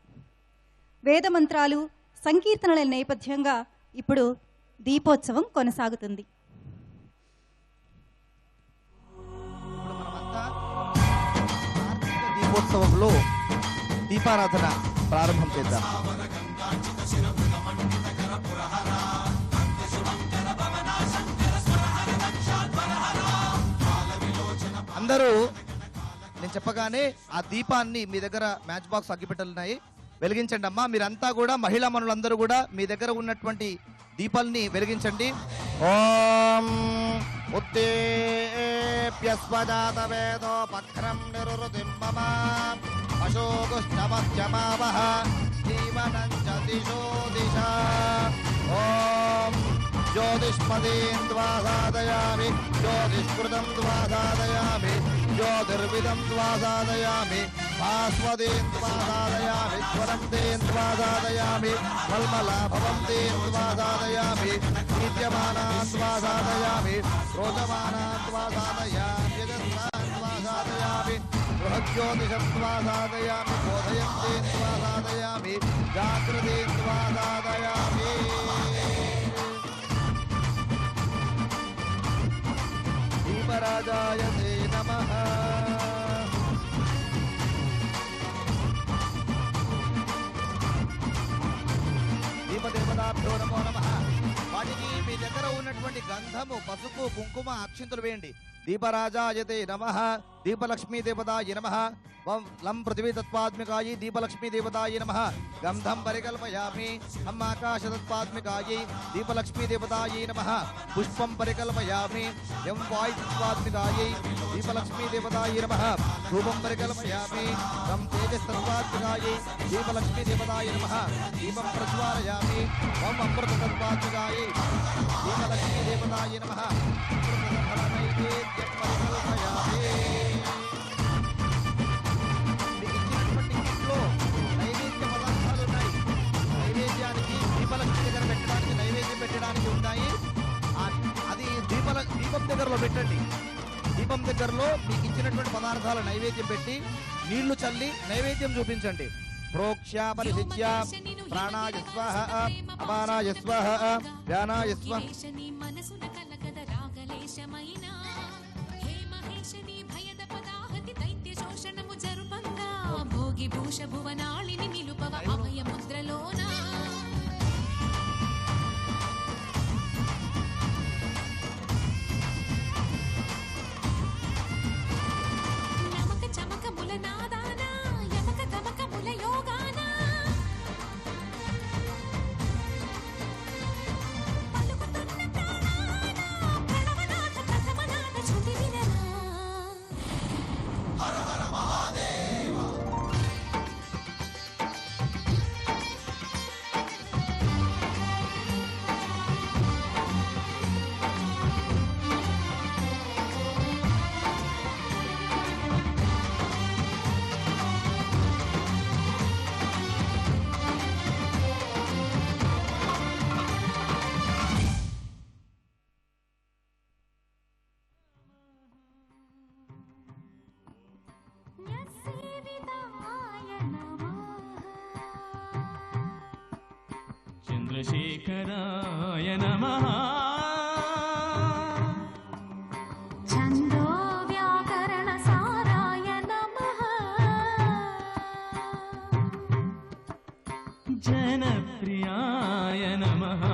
వేదమంత్రాలు సంకీర్తనల నేపథ్యంగా ఇప్పుడు దీపోత్సవం కొనసాగుతుంది. కార్తీక దీపోత్సవంలో దీపారాధన ప్రారంభం చేద్దాం. అందరూ నేను చెప్పగానే ఆ దీపాన్ని మీ దగ్గర మ్యాచ్ బాక్స్ అగ్గిపెట్టెలు ఉన్నాయి, వెలిగించండి అమ్మా. మీరంతా కూడా మహిళా మనులందరూ కూడా మీ దగ్గర ఉన్నటువంటి దీపాల్ని వెలిగించండి. ఓం ఉత్తేప్యస్వజాత వేదో పక్రం నిరురుతిం మమ అశోకుష్టమత్యమావహ జీవనం చ దిశో దిశ. ఓం జ్యోతిష్పదీం త్వా సాధయామి జ్యోతిష్కృతం త్వా సాధయామి జ్యోతిర్విదం త్వా సాధయామి భాస్వదీం త్వా సాధయామి స్వరం దేం త్వా సాధయామి మల్మలాభవం దేం త్వా సాధయామి నిత్యమానాన్ త్వా సాధయామి రోచమానాన్ త్వా సాధయామి యజస్రాన్ త్వా సాధయామి బృహజ్యోతిషం త్వా సాధయామి బోధయం దేం త్వా సాధయామి జాగృతేం త్వా సాధయామి. దీపరాజాయ తే నమః. దీపదేవతాభ్యో నమో నమః. వాటికి మీ దగ్గర ఉన్నటువంటి గంధము పసుపు కుంకుమ అక్షింతలు వేయండి. దీపరాజాయ తే నమః. దీపలక్ష్మీ దేవతాయ నమః. లం పృథివీ తత్వాత్మికాయై దీపలక్ష్మీ దేవతాయ నమః. గంధం పరికల్పయామి. హం ఆకాశతత్వాత్మికాయై దీపలక్ష్మీ దేవతాయ నమః. పుష్పం పరికల్పయామి. యం వాయు తత్వాత్మికాయై దీపలక్ష్మీ దేవతాయ నమః. ధూపం పరికల్పయామి. తం తేజస్తత్వాత్మికాయై దీపలక్ష్మీ దేవతాయ నమః. దీపం ప్రజ్వాలయామి. వం అమృతతత్వాత్మికాయై దీపలక్ష్మీ దేవతాయ నమః. అమృతఫల నైవేద్యం పరికల్పయామి. నైవేద్య పదార్థాలు ఉన్నాయి. నైవేద్యానికి దీపలక్ష్మి దగ్గర పెట్టడానికి నైవేద్యం పెట్టడానికి ఉంటాయి. అది దీపం దగ్గరలో పెట్టండి. దీపం దగ్గరలో మీకు ఇచ్చినటువంటి పదార్థాల నైవేద్యం పెట్టి నీళ్లు చల్లి నైవేద్యం చూపించండి. ప్రోక్ష్య పరిశిచ్య ప్రాణాయ స్వాహ అపానాయ స్వాహ ధ్యానాయ స్వాహ. భూష భువనాళిని నిలుపవ అభయ ముద్రలోన నమక చమకముల నాదాన యమక తమకముల యోగాన పలుకుతున్న ప్రాణాన ప్రణవనాథ ప్రథమనాథ శృతి వినరా. హర హర మహాదేవ్. శివశేఖరాయ నమః ఛందో వ్యాకరణ సారాయ నమః జనప్రియాయ నమః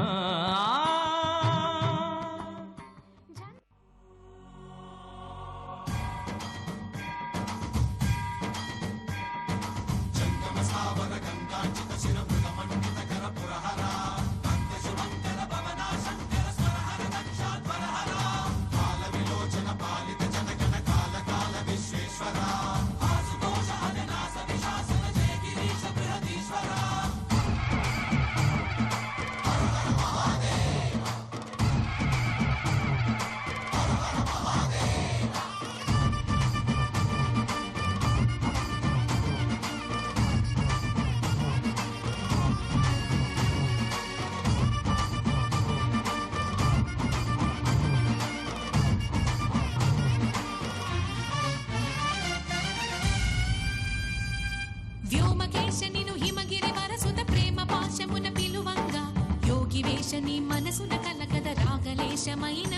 వ్యోమకేశ నిను హిమగిరి వరసుత ప్రేమ పాశమున పిలువంగా యోగి వేషని మనసున కలకద రాగలేశమైన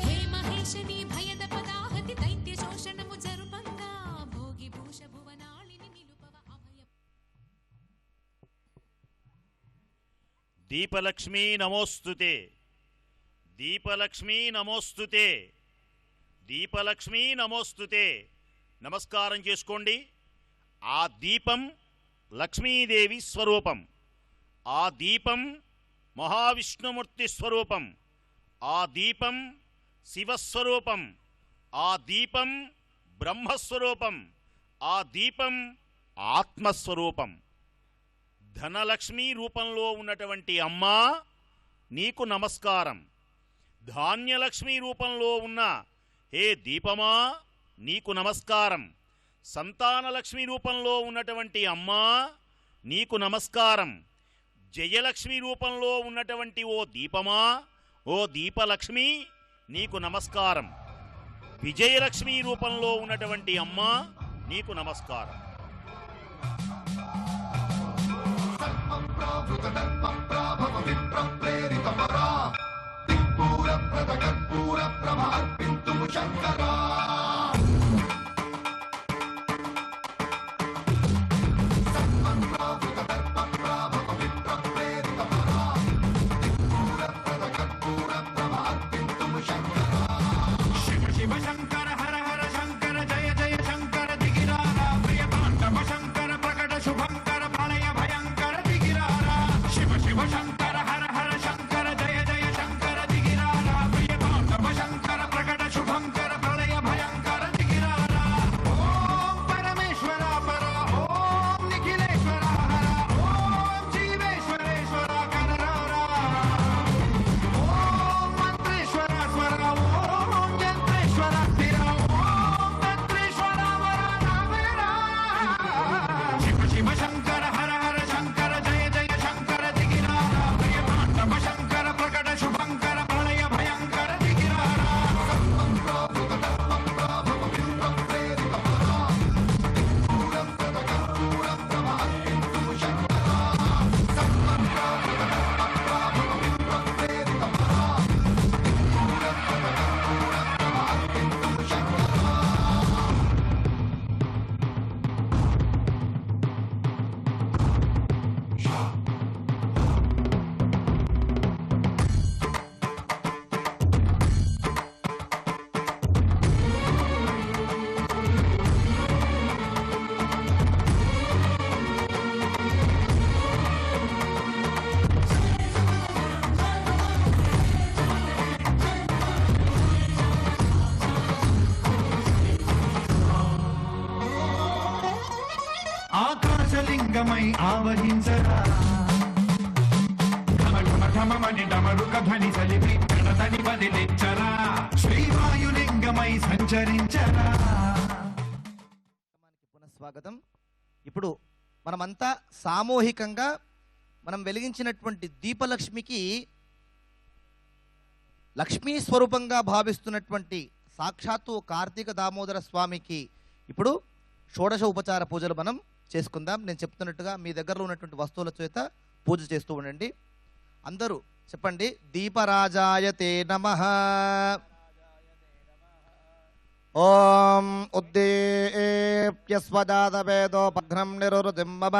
హే మహేశని భయద పదాహతి దైత్య శోషణము జరుపంగా భోగి భూష భువనాళిని నిలుపవ అభయ దీపలక్ష్మీ నమోస్తుతే, దీపలక్ష్మీ నమోస్తుతే, దీపలక్ష్మీ నమోస్తుతే. నమస్కారం చేసుకోండి. ఆ దీపం లక్ష్మీదేవి స్వరూపం, ఆ దీపం మహావిష్ణుమూర్తి స్వరూపం, ఆ దీపం శివస్వరూపం, ఆ దీపం బ్రహ్మస్వరూపం, ఆ దీపం ఆత్మస్వరూపం. ధనలక్ష్మి రూపంలో ఉన్నటువంటి అమ్మా నీకు నమస్కారం. ధాన్యలక్ష్మి రూపంలో ఉన్న హే దీపమా నీకు నమస్కారం. సంతానలక్ష్మి రూపంలో ఉన్నటువంటి అమ్మా నీకు నమస్కారం. జయలక్ష్మి రూపంలో ఉన్నటువంటి ఓ దీపమా, ఓ దీపలక్ష్మి నీకు నమస్కారం. విజయలక్ష్మి రూపంలో ఉన్నటువంటి అమ్మా నీకు నమస్కారం. శివ శంకర హర హర శంకర జయ జయ శంకర దిగిరారా ప్రియ తాండవ శంకర ప్రకట శుభంకర ప్రళయ భయంకర దిగిరారా శివ శివ శంకర హర హర శంకర జయ జయ శంకర దిగిరారా ప్రియ తాండవ శంకర ప్రకట శుభంకర ప్రళయ భయంకర దిగిరారా ఓం పరమేశ్వర పర ఓం నిఖిలేశ్వర హర ఓం జీవేశ్వరేశ్వర కనరారా ఓం మంత్రేశ్వర స్వర ఓం యంత్రేశ్వర స్థిర ఓం తంత్రేశ్వర వరనామేరా శివ శివ శంకర హర హర శంకర జయ జయ శంకర దిగిరారా ప్రియ తాండవ శంకర ప్రకట శుభంకర ప్రళయ భయంకర దిగిరారా ఆకాశలింగమై ఆవహించరా ఢమఢమఢమమని డమరుక ధ్వని సలిపి గణతని బదిలించరా శ్రీవాయులింగమై సంచరించరా. పునఃస్వాగతం. ఇప్పుడు మనమంతా సామూహికంగా మనం వెలిగించినటువంటి దీపలక్ష్మికి లక్ష్మీ స్వరూపంగా భావిస్తున్నటువంటి సాక్షాత్తు కార్తీక దామోదర స్వామికి ఇప్పుడు షోడశ ఉపచార పూజలు మనం చేసుకుందాం. నేను చెప్తున్నట్టుగా మీ దగ్గరలో ఉన్నటువంటి వస్తువుల చేత పూజ చేస్తూ ఉండండి. అందరూ చెప్పండి. దీపరాజాయ తే నమః. ఓం ఉద్దీప్యస్వజాతవేదోపఘ్నం నిరురుతిం మమ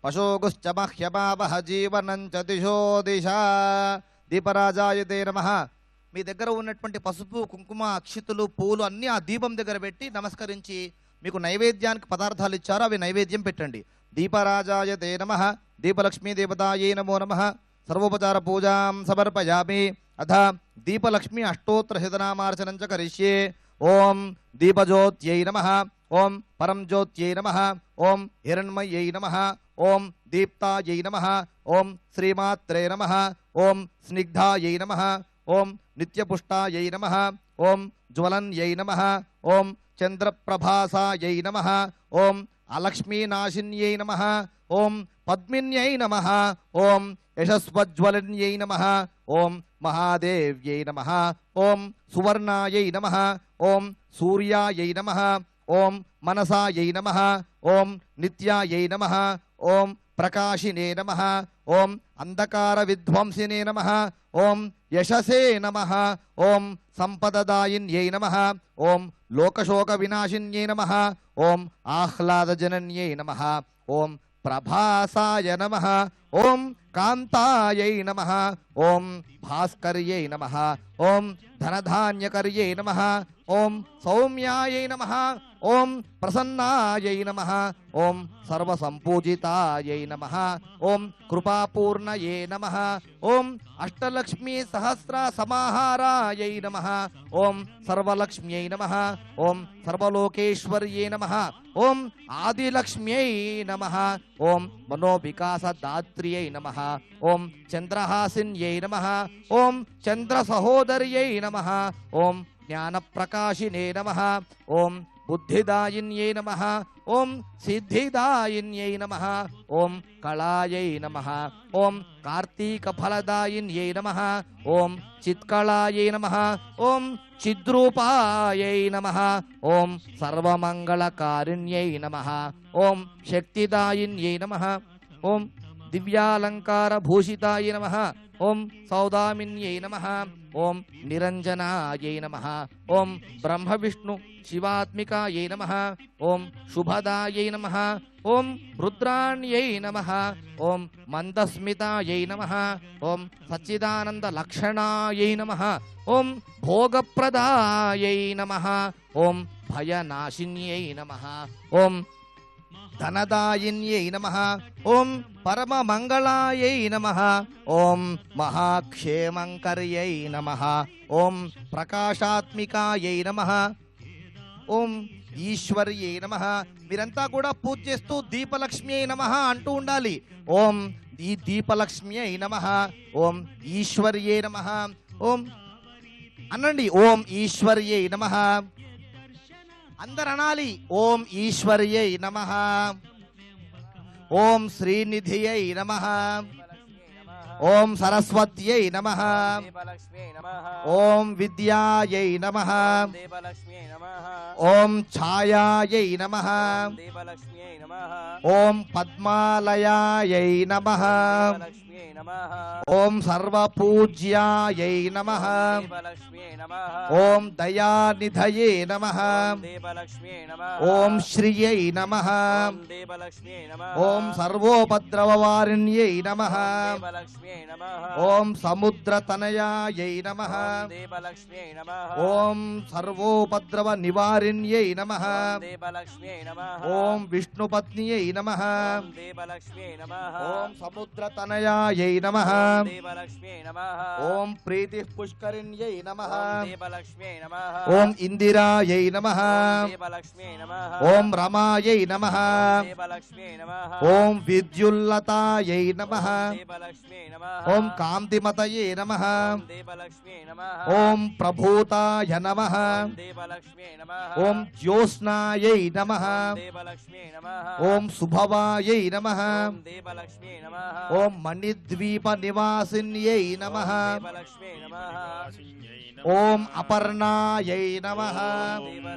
పశూగుశ్చ మహ్యమావహ జీవనం చ దిశో దిశ. దీపరాజాయ తే నమః. మీ దగ్గర ఉన్నటువంటి పసుపు, కుంకుమ, అక్షితులు, పూలు అన్నీ ఆ దీపం దగ్గర పెట్టి నమస్కరించి మీకు నైవేద్యానికి పదార్థాలు ఇచ్చారు, అవి నైవేద్యం పెట్టండి. దీపరాజాయ తే నమః. దీపలక్ష్మీ దేవతాయై నమో నమః. సర్వోపచార పూజాం సమర్పయామి. అథ దీపలక్ష్మి అష్టోత్తర శతనామార్చనం చ కరిష్యే. ఓం దీపజ్యోత్యై నమః. ఓం పరం జ్యోత్యై నమః. ఓం హిరణ్మయ్యై నమః. ఓం దీప్తాయై నమః. ఓం శ్రీమాత్రే నమః. ఓం స్నిగ్ధాయై నమః. ఓం నిత్యపుష్టాయై నమః. ఓం జ్వలన్యై నమః. ఓం చంద్రప్రభాసాయై నమః. ఓం అలక్ష్మీనాశిన్యై నమః. ఓం పద్మిన్యై నమః. ఓం యశస్వజ్వలన్యై నమః. ఓం మహాదేవ్యై నమః. ఓం సువర్ణాయై నమః. ఓం సూర్యాయై నమః. ఓం మనసాయై నమః. ఓం నిత్యాయై నమః. ఓం ప్రకాశినే నమః. ఓం అంధకార విధ్వంసినే నమః. ఓం యశసే నమః. ఓం సంపదదాయిన్యై నమః. ఓం లోకశోక వినాశిన్యై నమః. ఓం ఆహ్లాదజనన్యై నమః. ఓం ప్రభాసాయ నమః. ఓం కాంతాయై నమః. ఓం భాస్కర్యై నమః. ఓం ధనధాన్యకర్యై నమః. ఓం సౌమ్యాయై నమః. ఓం ప్రసన్నాయై నమః. ఓం సర్వసంపూజితాయై నమః. ఓం కృపాపూర్ణయే నమః. ఓం అష్టలక్ష్మీ సహస్ర సమాహారాయై నమః. ఓం సర్వలక్ష్మ్యై నమః. ఓం సర్వలోకేశ్వర్యై నమః. ఓం ఆదిలక్ష్మ్యై నమః. ఓం మనోవికాసదాత్ర్యై నమః. ఓం చంద్రహాసిన్యై నమః. ఓం చంద్రసహోదర్యై నమః. ఓం జ్ఞానప్రకాశినే నమః. ఓం బుద్ధిదాయిన్యై నమః. ఓం సిద్ధిదాయిన్యై నమః. ఓం కళాయై నమః. ఓం కార్తీకఫలదాయిన్యై నమః. ఓం చిత్కళాయై నమః. ఓం చిద్రూపాయై నమః. ఓం సర్వమంగళకారిణ్యై నమః. ఓం శక్తిదాయిన్యై నమః. ఓం దివ్యాలంకార భూషితాయ నమః. ఓం సౌదామిన్యై నమః. ఓం నిరంజనాయై నమః. ఓం బ్రహ్మ విష్ణు శివాత్మికాయై నమః. ఓం శుభదాయై నమః. ఓం రుద్రాణ్యై నమః. ఓం మందస్మితాయై నమః. ఓం సచ్చిదానంద లక్షణాయై నమః. ఓం భోగప్రదాయై నమః. ఓం భయనాశిన్యై నమః. ఓం ధనదాయిన్యై నమః. ఓం పరమమంగళాయై నమః. ఓం మహాక్షేమంకర్యై నమః. ఓం ప్రకాశాత్మికాయై నమః. ఓం ఈశ్వర్యై నమః. మీరంతా కూడా పూజ చేస్తూ దీపలక్ష్మి నమః అంటూ ఉండాలి. ఓం ఈ దీపలక్ష్మ్యై నమః. ఓం ఈశ్వర్యై నమః. ఓం అనండి. ఓం ఈశ్వర్యై నమః. అందరు అనాలి. ఓం ఈశ్వర్యై నమః. ఓం శ్రీనిధియై నమః. ఓం సరస్వత్యై నమః. ఓం విద్యాయై నమః. ఓం ఛాయాయై నమః. ఓం పద్మాలయాయై నమః. ఓం సర్వపూజ్యాయై నమః. ఓం దయానిధయే నమః. ఓం శ్రియై నమః. ఓం సర్వోపద్రవవారిణ్యై నమః. ఓం సముద్రతనయాయై నమః. ఓం సర్వోపద్రవ నివారిణ్యై నమః. ఓం విష్ణుపత్న్యై నమః. ఓం సముద్రతనయాయై నమః. ఓం ప్రీతి పుష్కరిణ్యై నమః. ఓం ఇందిరాయై నమః. ఓం రమాయై నమః. ఓం విద్యుల్లతాయై నమః. ఓం కాంతిమతయే నమః. ఓం ప్రభూతాయ నమః. ఓం జ్యోత్స్నాయై నమః. ఓం శుభవాయై నమః. ఓం మణిద్వీప నివాసిన్యై నమః. ఓం అపర్ణాయై నమః.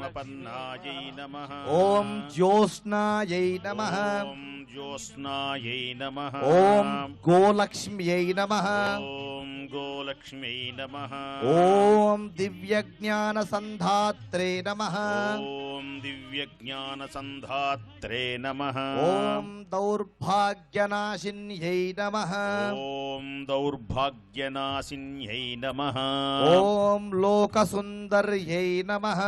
అపర్ణాయై నమః. ఓం జ్యోత్స్నాయై నమః. ఓం జ్యోత్స్నాయై నమః. ఓం గోలక్ష్మ్యై నమః. ఓం గోలక్ష్మ్యై నమః. ఓం దివ్యజ్ఞాన సంధాత్రే నమః. ఓం దివ్యజ్ఞాన సంధాత్రే నమః. ఓం దౌర్భాగ్యనాశిన్యై నమః. ఓం దౌర్భాగ్యనాశిన్యై నమః. ఓం లోకసుందర్యై నమః.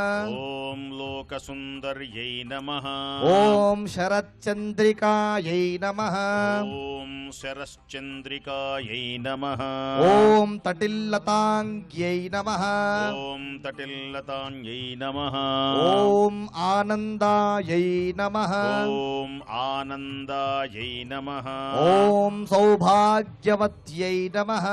ఓం లోకసుందర్యై నమః. ఓం శరచ్చంద్రికాయై నమః. ఓం శరశ్చంద్రికాయై నమః. ఓం తటిల్లతాంగ్యై నమః. ఓం తటిల్లతాంగ్యై నమః. ఓం ఆనందాయై నమః. ఓం ఆనందాయై నమః. ఓం సౌభాగ్యవత్యై నమః.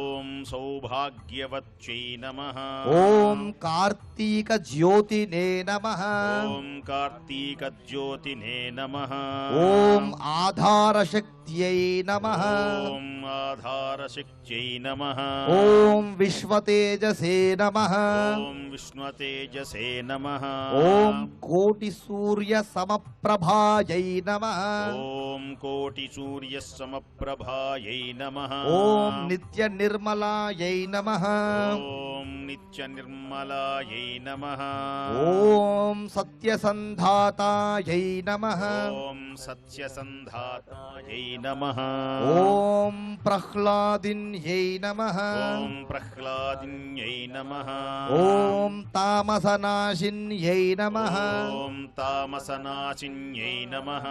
ఓం సౌభాగ్యవత్యై నమః. ఓం కార్తీక జ్యోతినే నమః. ఓం కార్తీక జ్యోతినే నమః. ఓం ఆధారశక్త్యై నమః. ఓం ఆధారశక్త్యై నమః. ఓం విశ్వతేజసే నమః. ఓం విష్ణుతేజసే నమః. ఓం కోటి సూర్య సమప్రభాయై నమః. ఓం కోటి సూర్య సమప్రభాయై నమః. ఓం నిత్య నిర్మలాయై నమః. ఓం నిత్య నిర్మలాయై నమః. ఓం సత్యసంధాతాయై నమః. ఓం సత్యసంధాతాయై నమః. ఓం ప్రహ్లాదిన్యై నమః. ఓం ప్రహ్లాదిన్యై నమః. ఓం తామసనాశిన్యై నమః. ఓం తామసనాశిన్యై నమః.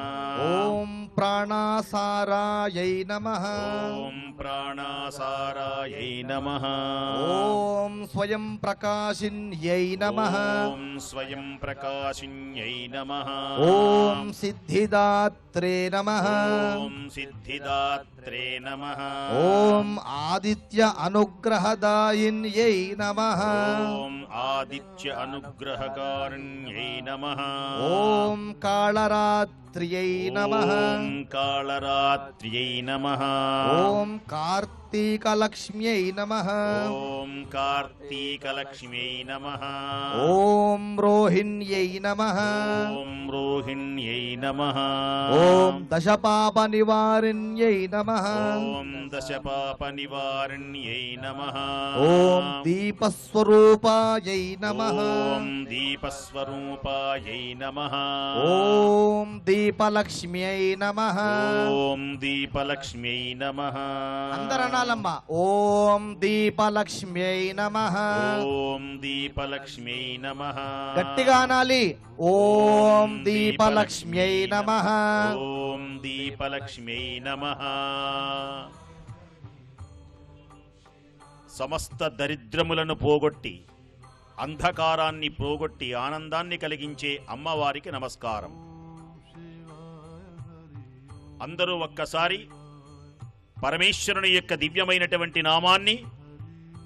ఓం ప్రాణాసారాయై నమః. ఓం ప్రాణాసారాయై నమః. ఓం స్వయం ప్రకాశిన్యై నమః. ఓం స్వయం ప్రకాశిన్యై నమః. ఓం సిద్ధిదాత్రే నమః. ఓం సిద్ధిదాత్రే నమః. ఓం ఆదిత్య అనుగ్రహదాయిన్యై నమః. ఓం ఆదిత్య అనుగ్రహకారుణ్యై నమః. ఓం కాళరాత్ర్యై నమః. ఓం కాళరాత్ర్యై నమః. ఓం కార్తీకలక్ష్మ్యై నమః. ఓం కార్తీకలక్ష్మ్యై నమః. ఓం రోహిణ్యై నమః. ఓం రోహిణ్యై నమః. ఓం దశపాప నివారిణ్యై నమః. ఓం దశపాప నివారిణ్యై నమః. ఓం దీపస్వరూపాయై నమః. ఓం దీపస్వరూపాయై నమః. ఓం దీపలక్ష్మ్యై నమః. ఓం దీపలక్ష్మ్యై నమః. అందరనాలమ్మా ఓం దీపలక్ష్మ్యై నమః. ఓం దీపలక్ష్మ్యై నమః. గట్టిగా అనాలి ఓం దీపలక్ష్మ్యై నమః. ఓం దీపలక్ష్మ్యై నమః. సమస్త దరిద్రములను పోగొట్టి అంధకారాన్ని పోగొట్టి ఆనందాన్ని కలిగించే అమ్మవారికి నమస్కారం. అందరూ ఒక్కసారి పరమేశ్వరుని యొక్క దివ్యమైనటువంటి నామాన్ని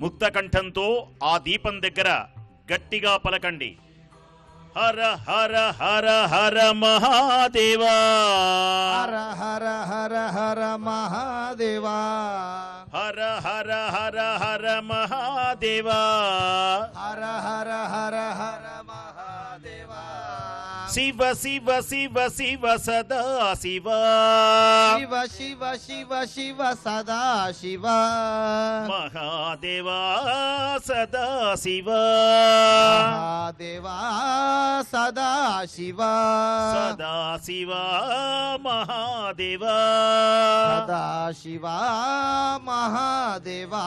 ముక్తకంఠంతో ఆ దీపం దగ్గర గట్టిగా పలకండి. హర హర హర హర మహాదేవా. హర హర హర హర మహాదేవా. హర హర హర హర మహాదేవా. హర హర హర హర మహాదేవా. శివ శివ శివ శివ సదా శివ. శివ శివ శివ శివ సదా శివ. మహాదేవా సదా శివ. మహాదేవా సదా శివ. సదా శివ మహాదేవా. సదా శివ మహాదేవా.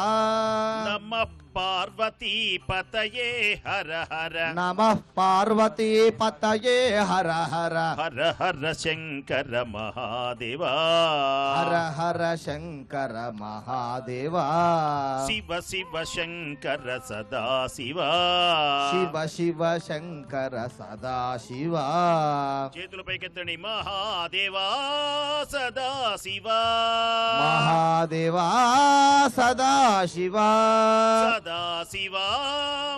నమః పార్వతీ పతయే హర హర. నమః పార్వతీ పతయే హర హర. హర హర శంకర మహాదేవా. హర హర శంకర మహాదేవా. శివ శివ శంకర సదా శివ. శివ శివ శంకర సదా శివ. చేతుల పైకెత్తండి. మహాదేవా సదా శివ. మహాదేవా సదా శివ. సదా శివ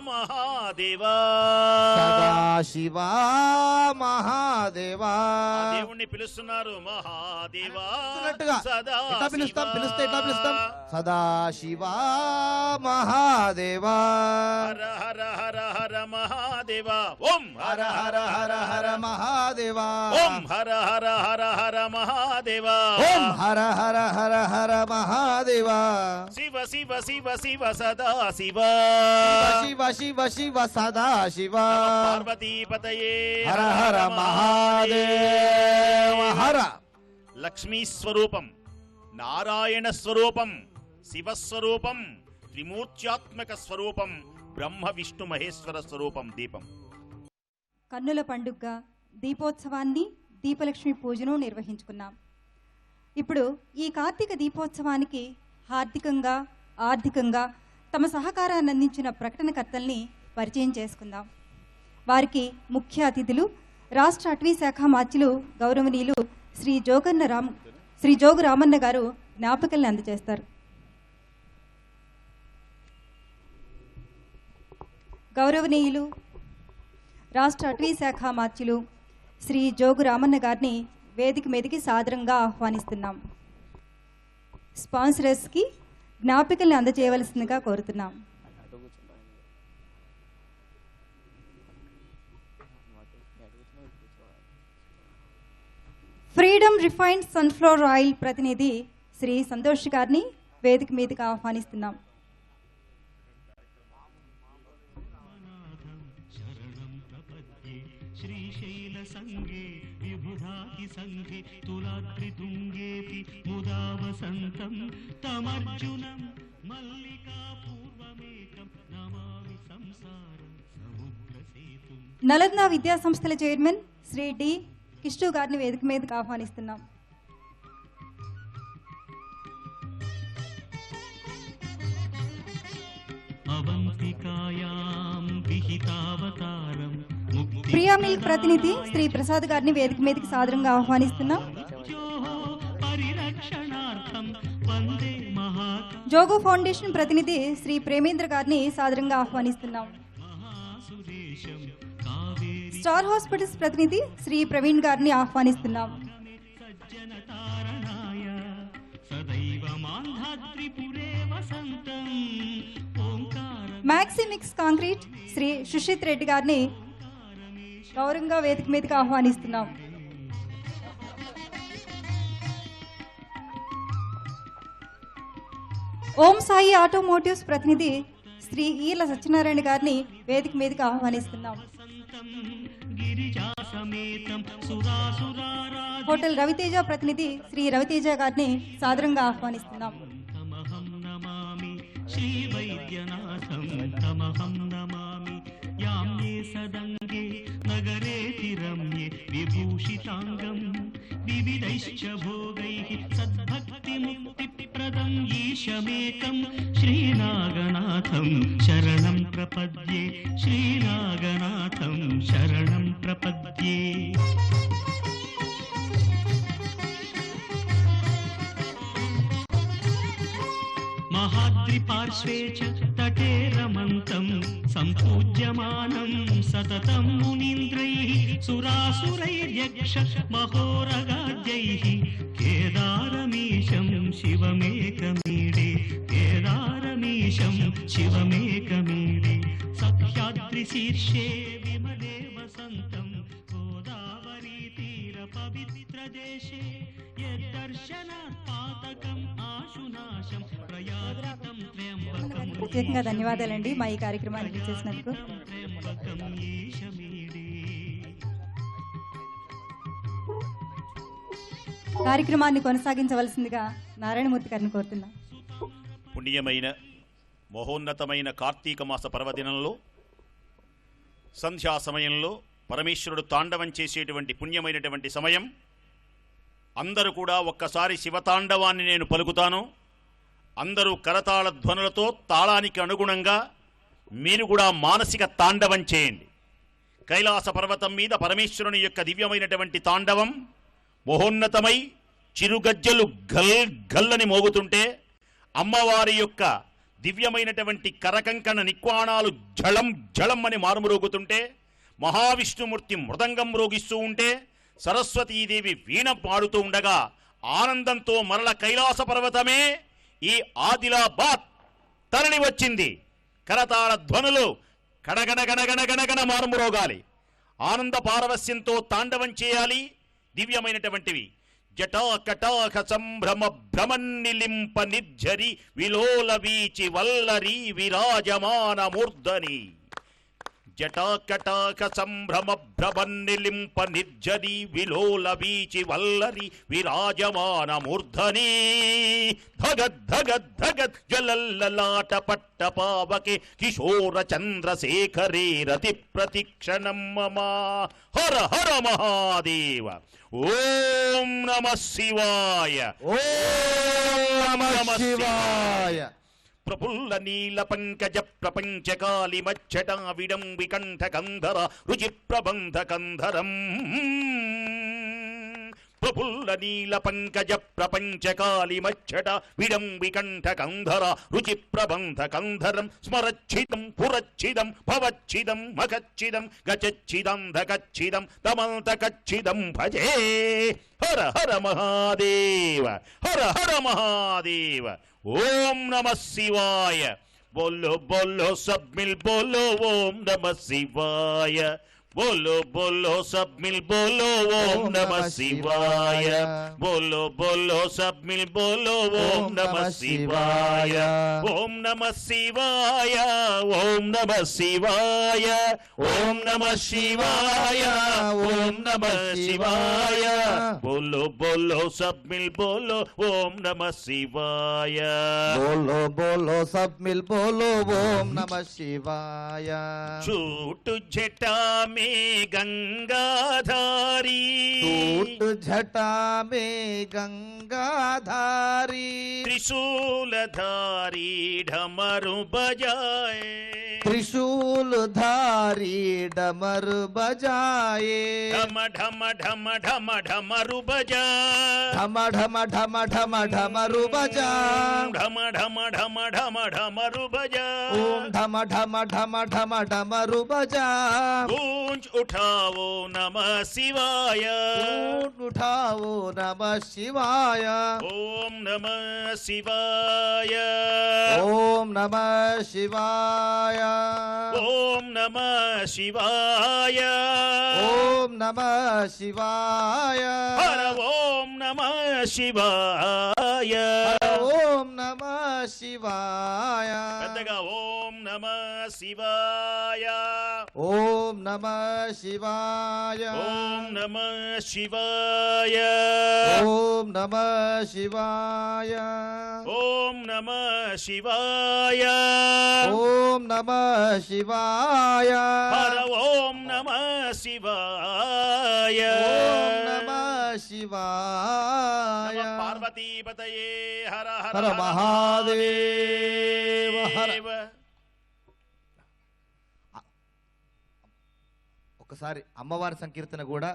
మహాదేవా. సదా శివ మహాదేవా. ఆ దేవుణ్ణి పిలుస్తున్నారు. మహాదేవా పిలుస్తున్నట్టుగా. సదా ఎట్లా పిలుస్తాం? శివ. పిలిస్తే ఎట్లా పిలుస్తాం? సదా శివ మహాదేవా. హర హర హర హర మహాదేవ ఓం హర హర హర హర మహాదేవ ఓం హర హర హర హర మహాదేవ ఓం హర హర హర హర మహాదేవ శివ శివ శివ శివ సదా శివ శివ శివ శివ సదా శివ పార్వతీపతయే హర హర మహాదేవ హర. లక్ష్మీ స్వరూపం, నారాయణ స్వరూపం, శివస్వరూపం, త్రిమూర్త్యాత్మక స్వరూపం, బ్రహ్మ విష్ణు మహేశ్వర స్వరూపం దీపం. కన్నుల పండుగగా దీపోత్సవాన్ని, దీపలక్ష్మి పూజను నిర్వహించుకున్నాం. ఇప్పుడు ఈ కార్తీక దీపోత్సవానికి హార్దికంగా, ఆర్థికంగా తమ సహకారాన్ని అందించిన ప్రకటనకర్తల్ని పరిచయం చేసుకుందాం. వారికి ముఖ్య అతిథులు రాష్ట్ర అటవీ శాఖ మాత్యులు గౌరవనీయులు శ్రీ జోగు రామన్న గారు జ్ఞాపకాలను అందజేస్తారు. గౌరవనీయులు రాష్ట్ర అటవీ శాఖ మాత్యులు శ్రీ జోగు రామన్న గారిని వేదిక మీదకి సాదరంగా ఆహ్వానిస్తున్నాం. స్పాన్సరర్స్కి జ్ఞాపికల్ని అందజేయవలసిందిగా కోరుతున్నాం. ఫ్రీడమ్ రిఫైన్డ్ సన్ఫ్లవర్ ఆయిల్ ప్రతినిధి శ్రీ సంతోష్ గారిని వేదిక మీదకి ఆహ్వానిస్తున్నాం. శ్రీశైల సంగే విబుధాతి సంఘే తులాద్రితుంగేపి ముదా వసంతం తమర్జునం మల్లికా పూర్వమేకం నమామి సంసారం సముద్ర సేతు. నలంద విద్యా సంస్థల చైర్మన్ శ్రీ డి కిష్టు గారిని వేదిక మీదకి ఆహ్వానిస్తున్నాం. అవంతికాయాం విహితావతారం ప్రియా మిల్క్ ప్రతినిధి శ్రీ ప్రసాద్ గారిని వేదిక మీదకి సాదరంగా ఆహ్వానిస్తున్నాం. పరిరక్షణార్థం వందే మహా జోగో ఫౌండేషన్ ప్రతినిధి శ్రీ ప్రేమేంద్ర గారిని సాదరంగా ఆహ్వానిస్తున్నాం. మహాసురేశం కావేరి స్టార్ హాస్పిటల్స్ ప్రతినిధి శ్రీ ప్రవీణ్ గారిని ఆహ్వానిస్తున్నాం. సజ్జన తారణాయ సదైవ మాంధాత్రిపురే వసంతం ఓంకార మ్యాక్సిమిక్స్ కాంక్రీట్ శ్రీ సుషిత్ రెడ్డి గారిని గౌరవంగా వేదిక మీదకి ఆహ్వానిస్తున్నాం. ఓం సాయి ఆటోమోటివ్స్ ప్రతినిధి శ్రీ ఈల సత్యనారాయణ గారిని వేదిక మీదకి ఆహ్వానిస్తున్నాం. గిరిజా సమేతం సురాసురారా హోటల్ రవితేజ ప్రతినిధి శ్రీ రవితేజ గారిని సాదరంగా ఆహ్వానిస్తున్నాం. తమహం నమామి శ్రీ వైద్యనాథం తమహం నమామి యామ్యే సదంగే నగరే తిరమ్యే విభూషితాంగం వివిధైశ్చ భోగైః సద్భక్తి ముక్తి ప్రదం ఈశమేకం శ్రీనాగనాథం శరణం ప్రపద్యే శ్రీనాగనాథం శరణం ప్రపద్యే. మహాద్రిపార్శ్వే చ తటే రమంతం సంపూజ్యమానం సతతం మునీంద్రైః సురాసురైర్యక్ష మహోరగాద్యైః కేదారమీశం శివమేకమీడే కేదారమీశం శివమేకమీడే. సఖ్యాద్రిశీర్షే విమలే వసంతం గోదావరీ తీర పవిత్ర దేశే యద్దర్శనాత్ పాతకం ఆశునాశం ప్రయాగృతం త్ర్యంబకం ప్రత్యేకంగా ధన్యవాదాలండి మా ఈ కార్యక్రమానికి చేసినందుకు. త్ర్యంబకం ఈశమీడే. కార్యక్రమాన్ని కొనసాగించవలసిందిగా నారాయణమూర్తి గారిని కోరుతున్నాం. పుణ్యమైన మహోన్నతమైన కార్తీక మాస పర్వదినంలో సంధ్యా సమయంలో పరమేశ్వరుడు తాండవం చేసేటువంటి పుణ్యమైనటువంటి సమయం. అందరూ కూడా ఒక్కసారి శివతాండవాన్ని నేను పలుకుతాను. అందరూ కరతాళ ధ్వనులతో తాళానికి అనుగుణంగా మీరు కూడా మానసిక తాండవం చేయండి. కైలాస పర్వతం మీద పరమేశ్వరుని యొక్క దివ్యమైనటువంటి తాండవం మహోన్నతమై చిరుగజ్జలు గల్ గల్లని మోగుతుంటే, అమ్మవారి యొక్క దివ్యమైనటువంటి కరకంకణ నిక్వాణాలు జళం జళం అని మారుమ్రోగుతుంటే, మహావిష్ణుమూర్తి మృదంగం మ్రోగిస్తూ ఉంటే, సరస్వతీదేవి వీణ పాడుతూ ఉండగా ఆనందంతో మరల కైలాస పర్వతమే ఈ ఆదిలాబాద్ తరలి వచ్చింది. కరతాళ ధ్వనులు గణగణ మారుమ్రోగాలి. ఆనంద పారవస్యంతో తాండవం చేయాలి. దివ్యమైనటువంటివి జటాకటాక సంభ్రమ భ్రమన్నిలింప నిర్జరి విలోల వీచి వల్లరి విరాజమాన మూర్ధని. జటాకటాక సంభ్రమ భ్రమన్నిలింప నిర్జరి విలోల వీచి వల్లరి విరాజమాన మూర్ధని. ధగద్ ధగద్ ధగద్ జ్వలల్లలాట పట్ట పావకే కిశోర చంద్రశేఖరే రతి ప్రతిక్షణం మమ. హర హర మహాదేవ. ఓం నమః శివాయ. ఓం నమః శివాయ. ప్రఫుల్ల నీల పంకజ ప్రపంచకాలి మచ్చటా విడంబికంఠ కంధర రుచి ప్రబంధ కంధరం. ప్రఫుల్ల నీల పంకజ ప్రపంచకాలి మచ్చట విడంబికంఠ కంధర రుచి ప్రబంధ కంధరం. స్మరచ్చిదం పురచ్చిదం భవచ్చిదం మగచ్చిదం గచ్చిదంధకచ్చిదం తమంతకచ్చిదం భజే. హర హర మహాదేవ. హర హర మహాదేవ. ఓం నమః శివాయ. బోలో బోలో సబ్ మిల్ బోలో ఓం నమః శివాయ. बोलो बोलो सब मिल बोलो ओम नमः शिवाय. बोलो बोलो सब मिल बोलो ओम नमः शिवाय. ओम नमः शिवाय. ओम नमः शिवाय. ओम नमः शिवाय. ओम नमः शिवाय. बोलो बोलो सब मिल बोलो ओम नमः शिवाय. बोलो बोलो सब मिल बोलो ओम नमः शिवाय. छूट जटा में गंगाधारी. टूट झटा में गंगाधारी. त्रिशूलधारी ढमरू बजाए. त्रिशूलधारी डमर बजाए. ढम ढम ढम ढम ढमरू बजा. ढम ढम ढम ढम ढमरू बजा. ढम ढम ढम ढम ढमरू बजा. ओम ढम ढम ढम ढम ढमरू बजा. गूंज उठाओ नमः शिवाय. गूंज उठाओ नमः शिवाय. ओम नमः शिवाय. ओम नमः शिवाय. ओम नमः शिवाय. ओम नमः शिवाय. हर ओम नमः शिवाय. ओम नमः शिवाय. పెద్దగా ఓం నమః శివాయ. ओम नमः शिवाय. ఓం నమః శివాయ. ओम नमः शिवाय. ఓం నమః శివాయ. ओम नमः शिवाय. హర ఓం నమః శివాయ. ओम नमः शिवाय. నమః పార్వతీపతయే. హర హర हर महादेव हर. ఒకసారి అమ్మవారి సంకీర్తన కూడా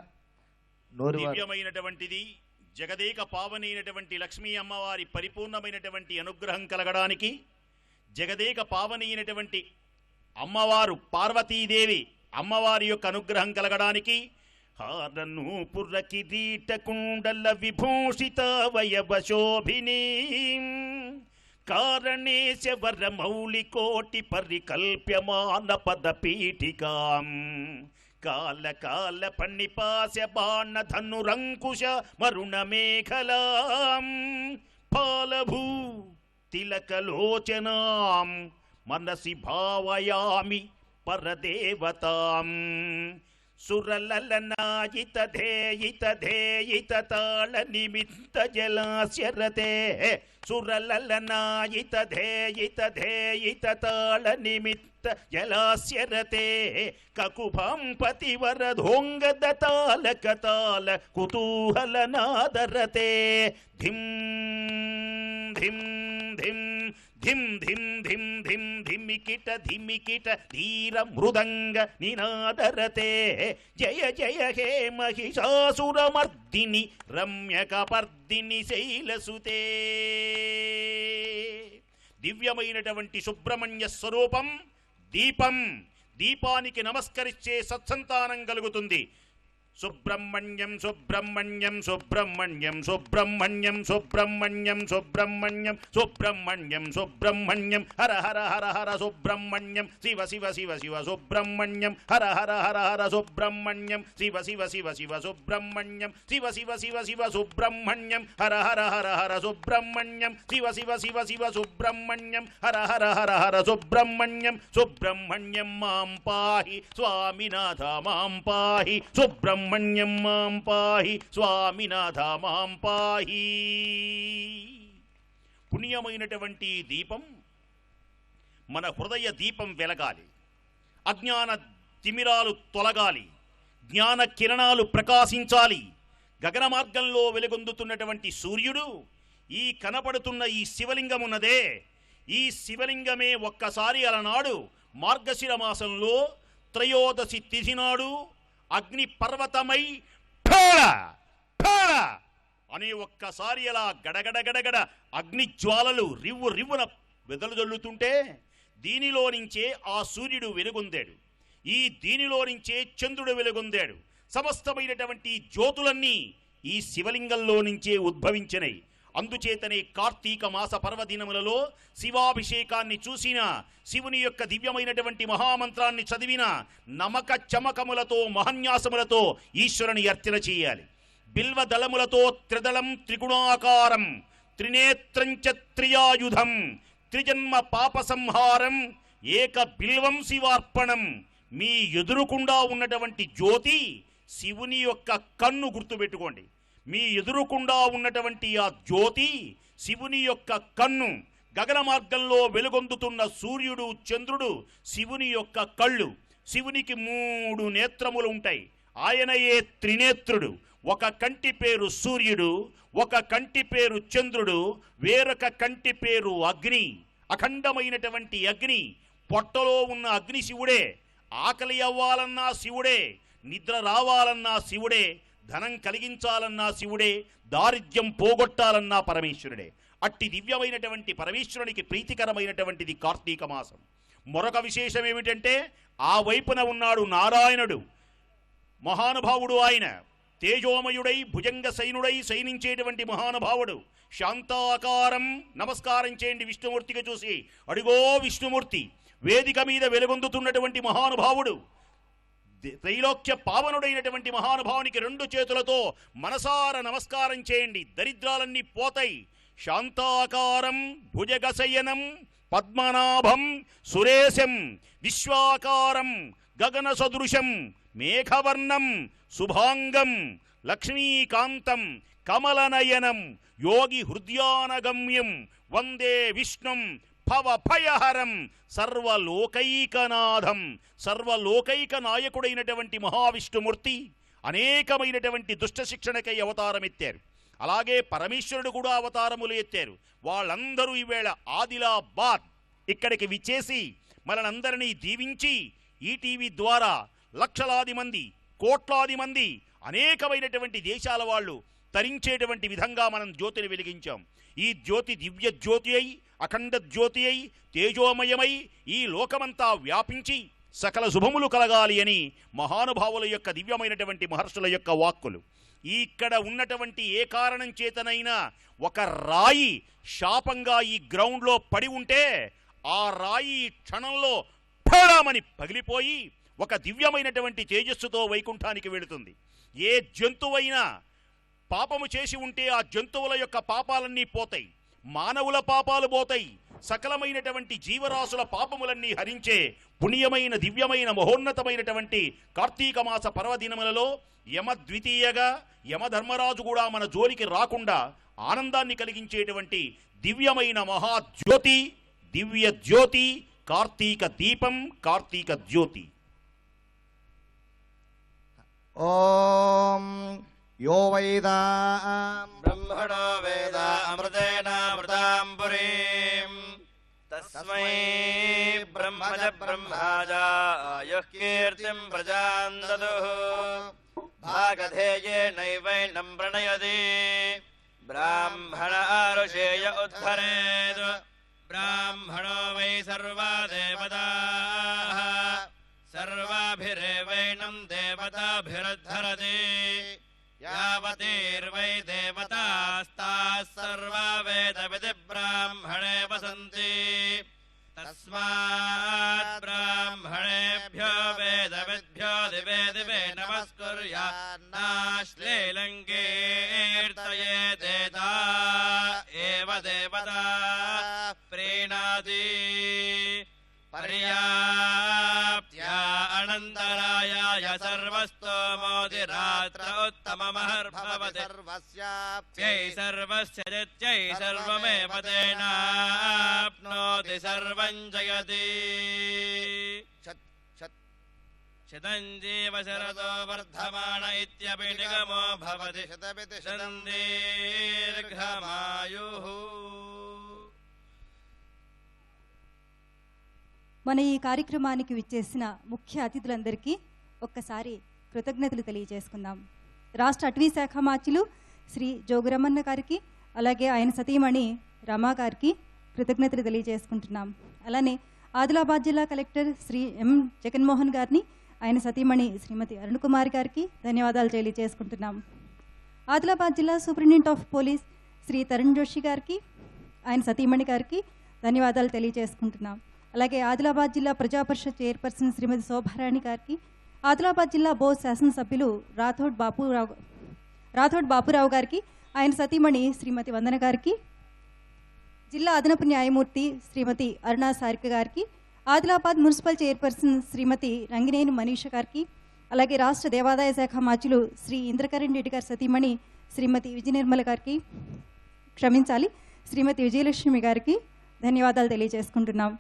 నోరు దివ్యమైనటువంటిది. జగదేక పావనైనటువంటి లక్ష్మీ అమ్మవారి పరిపూర్ణమైనటువంటి అనుగ్రహం కలగడానికి, జగదేక పావనైనటువంటి అమ్మవారు పార్వతీదేవి అమ్మవారి యొక్క అనుగ్రహం కలగడానికి హారను పుర్ర కిరీట కుండల విభూషిత వయవశోభిని కారణేశ వర మౌళి కోటి పరికల్ప్యమాన పద పీఠికాం కాల కాల పణిపాస్య బాణ ధనురంకుశ మరుణ మేఖలాం ఫాలభూ తిలకలోచనాం మనసి భావయామి పరదేవతాం సురలలనాయిత ధేయిత ధేయిత తాళ నిమిత్త జలాస్యరతే సురలలనాయిత ధేయిత ధేయిత తాళ నిమిత్త జలాస్యరతే కకుభం పతివరధోంగద తాళక తాళ కుతూహల నాదరతే ధిం ధిం ధిం ధిం ధిం ధిం ధిం ధిమికిట ధిమికిట ధీర మృదంగ నినాదరతే జయ జయ హే మహిషాసురమర్దిని రమ్యకపర్దిని శైలసుతే. దివ్యమైనటువంటి సుబ్రహ్మణ్య స్వరూపం దీపం. దీపానికి నమస్కరిస్తే సత్సంతానం కలుగుతుంది. సుబ్రహ్మణ్యం సుబ్రహ్మణ్యం సుబ్రహ్మణ్యం సుబ్రహ్మణ్యం సుబ్రహ్మణ్యం సుబ్రహ్మణ్యం సుబ్రహ్మణ్యం సుబ్రహ్మణ్యం హర హర హర హర సుబ్రహ్మణ్యం శివ శివ శివ శివ సుబ్రహ్మణ్యం హర హర హర హర సుబ్రహ్మణ్యం శివ శివ శివ శివ సుబ్రహ్మణ్యం శివ శివ శివ శివ సుబ్రహ్మణ్యం హర హర హర హర సుబ్రహ్మణ్యం శివ శివ శివ శివ సుబ్రహ్మణ్యం హర హర హర హర సుబ్రహ్మణ్యం సుబ్రహ్మణ్యం మాం పాహి స్వామినాథ మాం పాహి సుబ్రహ్మణ్యం మాం పాహి స్వామినాథ మాం పాహి. పుణ్యమైనటువంటి దీపం మన హృదయ దీపం వెలగాలి, అజ్ఞాన తిమిరాలు తొలగాలి, జ్ఞాన కిరణాలు ప్రకాశించాలి. గగన మార్గంలో వెలుగొందుతున్నటువంటి సూర్యుడు ఈ కనపడుతున్న ఈ శివలింగం ఉన్నదే, ఈ శివలింగమే ఒక్కసారి అలనాడు మార్గశిర మాసంలో త్రయోదశి తిథి నాడు అగ్ని పర్వతమై ఫేళ ఫేళ అనే ఒక్కసారి అలా గడగడ గడగడ అగ్ని జ్వాలలు రివ్వు రివ్వున వెదలుదొల్లుతుంటే దీనిలో నుంచే ఆ సూర్యుడు వెలుగొందాడు, ఈ దీనిలో నుంచే చంద్రుడు వెలుగొందాడు. సమస్తమైనటువంటి జ్యోతులన్నీ ఈ శివలింగంలో నుంచే ఉద్భవించినాయి. అందుచేతనే కార్తీక మాస పర్వదినములలో శివాభిషేకాన్ని చూసిన, శివుని యొక్క దివ్యమైనటువంటి మహామంత్రాన్ని చదివిన నమక చమకములతో మహన్యాసములతో ఈశ్వరుని అర్చన చేయాలి. బిల్వ దళములతో త్రిదళం త్రిగుణాకారం త్రినేత్రంచ త్రియాయుధం త్రిజన్మ పాప సంహారం ఏక బిల్వం శివార్పణం. మీ ఎదురుకుండా ఉన్నటువంటి జ్యోతి శివుని యొక్క కన్ను, గుర్తుపెట్టుకోండి. మీ ఎదురుకుండా ఉన్నటువంటి ఆ జ్యోతి శివుని యొక్క కన్ను. గగన మార్గంలో వెలుగొందుతున్న సూర్యుడు చంద్రుడు శివుని యొక్క కళ్ళు. శివునికి 3 నేత్రములు ఉంటాయి, ఆయనయే త్రినేత్రుడు. ఒక కంటి పేరు సూర్యుడు, ఒక కంటి పేరు చంద్రుడు, వేరొక కంటి పేరు అగ్ని. అఖండమైనటువంటి అగ్ని. పొట్టలో ఉన్న అగ్ని శివుడే. ఆకలి అవ్వాలన్నా శివుడే, నిద్ర రావాలన్నా శివుడే, ధనం కలిగించాలన్నా శివుడే, దారిద్ర్యం పోగొట్టాలన్నా పరమేశ్వరుడే. అట్టి దివ్యమైనటువంటి పరమేశ్వరునికి ప్రీతికరమైనటువంటిది కార్తీక మాసం. మరొక విశేషం ఏమిటంటే ఆ వైపున ఉన్నాడు నారాయణుడు, మహానుభావుడు. ఆయన తేజోమయుడై భుజంగ సైనుడై శయనించేటువంటి మహానుభావుడు. శాంతాకారం. నమస్కారం చేయండి విష్ణుమూర్తిగా చూసి. అడిగో విష్ణుమూర్తి వేదిక మీద వెలుగొందుతున్నటువంటి మహానుభావుడు. త్రైలోక్య పావనుడైనటువంటి మహానుభావునికి 2 చేతులతో మనసార నమస్కారం చేయండి, దరిద్రాలన్నీ పోతాయి. శాంతాకారం భుజగశయనం పద్మనాభం సురేశం విశ్వాకారం గగన సదృశం మేఘవర్ణం శుభాంగం లక్ష్మీకాంతం కమలనయనం యోగి హృదయానగమ్యం వందే విష్ణుం భవభయహరం సర్వలోకైకనాథం. సర్వలోకైక నాయకుడైనటువంటి మహావిష్ణుమూర్తి అనేకమైనటువంటి దుష్ట శిక్షణకై అవతారం ఎత్తారు. అలాగే పరమేశ్వరుడు కూడా అవతారములు ఎత్తారు. వాళ్ళందరూ ఈవేళ ఆదిలాబాద్ ఇక్కడికి విచ్చేసి మనందరినీ దీవించి ఈటీవీ ద్వారా లక్షలాది మంది, కోట్లాది మంది, అనేకమైనటువంటి దేశాల వాళ్ళు తరించేటువంటి విధంగా మనం జ్యోతిని వెలిగించాం. ఈ జ్యోతి దివ్య జ్యోతి అయి, అఖండ జ్యోతి అయి, తేజోమయమై ఈ లోకమంతా వ్యాపించి సకల శుభములు కలగాలి అని మహానుభావుల యొక్క దివ్యమైనటువంటి మహర్షుల యొక్క వాక్కులు. ఇక్కడ ఉన్నటువంటి ఏ కారణం చేతనైనా ఒక రాయి శాపంగా ఈ గ్రౌండ్లో పడి ఉంటే ఆ రాయి క్షణంలో ఫేళమని పగిలిపోయి ఒక దివ్యమైనటువంటి తేజస్సుతో వైకుంఠానికి వెళుతుంది. ఏ జంతువైనా పాపము చేసి ఉంటే ఆ జంతువుల యొక్క పాపాలన్నీ పోతాయి, మానవుల పాపాలు పోతాయి, సకలమైనటువంటి జీవరాశుల పాపములన్నీ హరించే పుణ్యమైన దివ్యమైన మహోన్నతమైనటువంటి కార్తీక మాస పర్వదినములలో యమద్వితీయగా యమధర్మరాజు కూడా మన జోలికి రాకుండా ఆనందాన్ని కలిగించేటువంటి దివ్యమైన మహాజ్యోతి, దివ్య జ్యోతి కార్తీక దీపం, కార్తీక జ్యోతి. ఓం యో వైదా బ్రహ్మణో వేద అమృతేనామృతాం పురీం తస్మై బ్రహ్మజ బ్రహ్మాజ ఆయుః కీర్తిం ప్రజాం దదుః భాగధేయేనైవైనం ప్రణయతి బ్రాహ్మణ ఋషేయ ఉద్ధరేత్ బ్రాహ్మణో వై సర్వా దేవతాః సర్వాభిరేవైనం దేవతాభిర विरुद्धरति यावतीर्वै देवतास्ताः सर्वा वेदविधिब्राह्मणे वसन्ति तस्मात् ब्राह्मणेभ्यो वेदविद्भ्यो दिवे दिवे नमस्कुर्यान्नाश्लीलङ्कीर्तयेदेता एव देवता प्रीणाति पर्याप्त्या अनन्तरायाय सर्वस्तोमोदिरात्र उत्तममहर्भवति सर्वस्याप्त्यै सर्वस्य नित्यै सर्वमेव तेनाप्नोति सर्वं जयति शतं शरदो वर्धमान इत्यपि निगमो भवति शतं दीर्घमायुः। మన ఈ కార్యక్రమానికి విచ్చేసిన ముఖ్య అతిథులందరికీ ఒక్కసారి కృతజ్ఞతలు తెలియజేసుకుందాం. రాష్ట్ర అటవీ శాఖ మార్చులు శ్రీ జోగురమన్న గారికి, అలాగే ఆయన సతీమణి రమా గారికి కృతజ్ఞతలు తెలియజేసుకుంటున్నాం. అలానే ఆదిలాబాద్ జిల్లా కలెక్టర్ శ్రీ ఎం జగన్మోహన్ గారిని, ఆయన సతీమణి శ్రీమతి అరుణ్ కుమార్ గారికి ధన్యవాదాలు తెలియజేసుకుంటున్నాం. ఆదిలాబాద్ జిల్లా superintendent of police Shri Tarun Joshi గారికి, ఆయన సతీమణి గారికి ధన్యవాదాలు తెలియజేసుకుంటున్నాం. అలాగే ఆదిలాబాద్ జిల్లా ప్రజాపరిషత్ చైర్పర్సన్ శ్రీమతి శోభారాణి గారికి, ఆదిలాబాద్ జిల్లా బోర్డు శాసనసభ్యులు రాథోడ్ బాపురావు గారికి, ఆయన సతీమణి శ్రీమతి వందన గారికి, జిల్లా అదనపు న్యాయమూర్తి శ్రీమతి అరుణా సారిక గారికి, ఆదిలాబాద్ మున్సిపల్ చైర్పర్సన్ శ్రీమతి రంగినేని మనీష గారికి, అలాగే రాష్ట్ర దేవాదాయ శాఖ మార్చులు శ్రీ ఇంద్రకరణ్ రెడ్డి గారి సతీమణి శ్రీమతి విజయనిర్మల గారికి, శ్రీమతి విజయలక్ష్మి గారికి ధన్యవాదాలు తెలియజేసుకుంటున్నాం.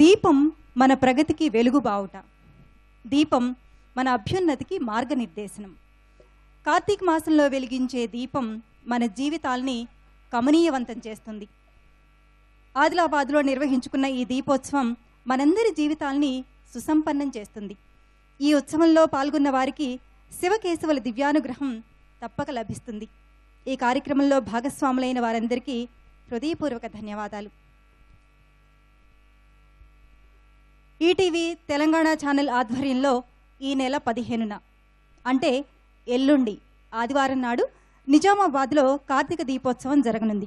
దీపం మన ప్రగతికి వెలుగు బావుట, దీపం మన అభ్యున్నతికి మార్గనిర్దేశనం. కార్తీక మాసంలో వెలిగించే దీపం మన జీవితాల్ని కమనీయవంతం చేస్తుంది. ఆదిలాబాద్లో నిర్వహించుకున్న ఈ దీపోత్సవం మనందరి జీవితాల్ని సుసంపన్నం చేస్తుంది. ఈ ఉత్సవంలో పాల్గొన్న వారికి శివకేశవుల దివ్యానుగ్రహం తప్పక లభిస్తుంది. ఈ కార్యక్రమంలో భాగస్వాములైన వారందరికీ హృదయపూర్వక ధన్యవాదాలు. ఈటీవీ తెలంగాణ ఛానల్ ఆధ్వర్యంలో ఈ నెల 15న అంటే ఎల్లుండి ఆదివారం నాడు నిజామాబాద్లో కార్తీక దీపోత్సవం జరగనుంది.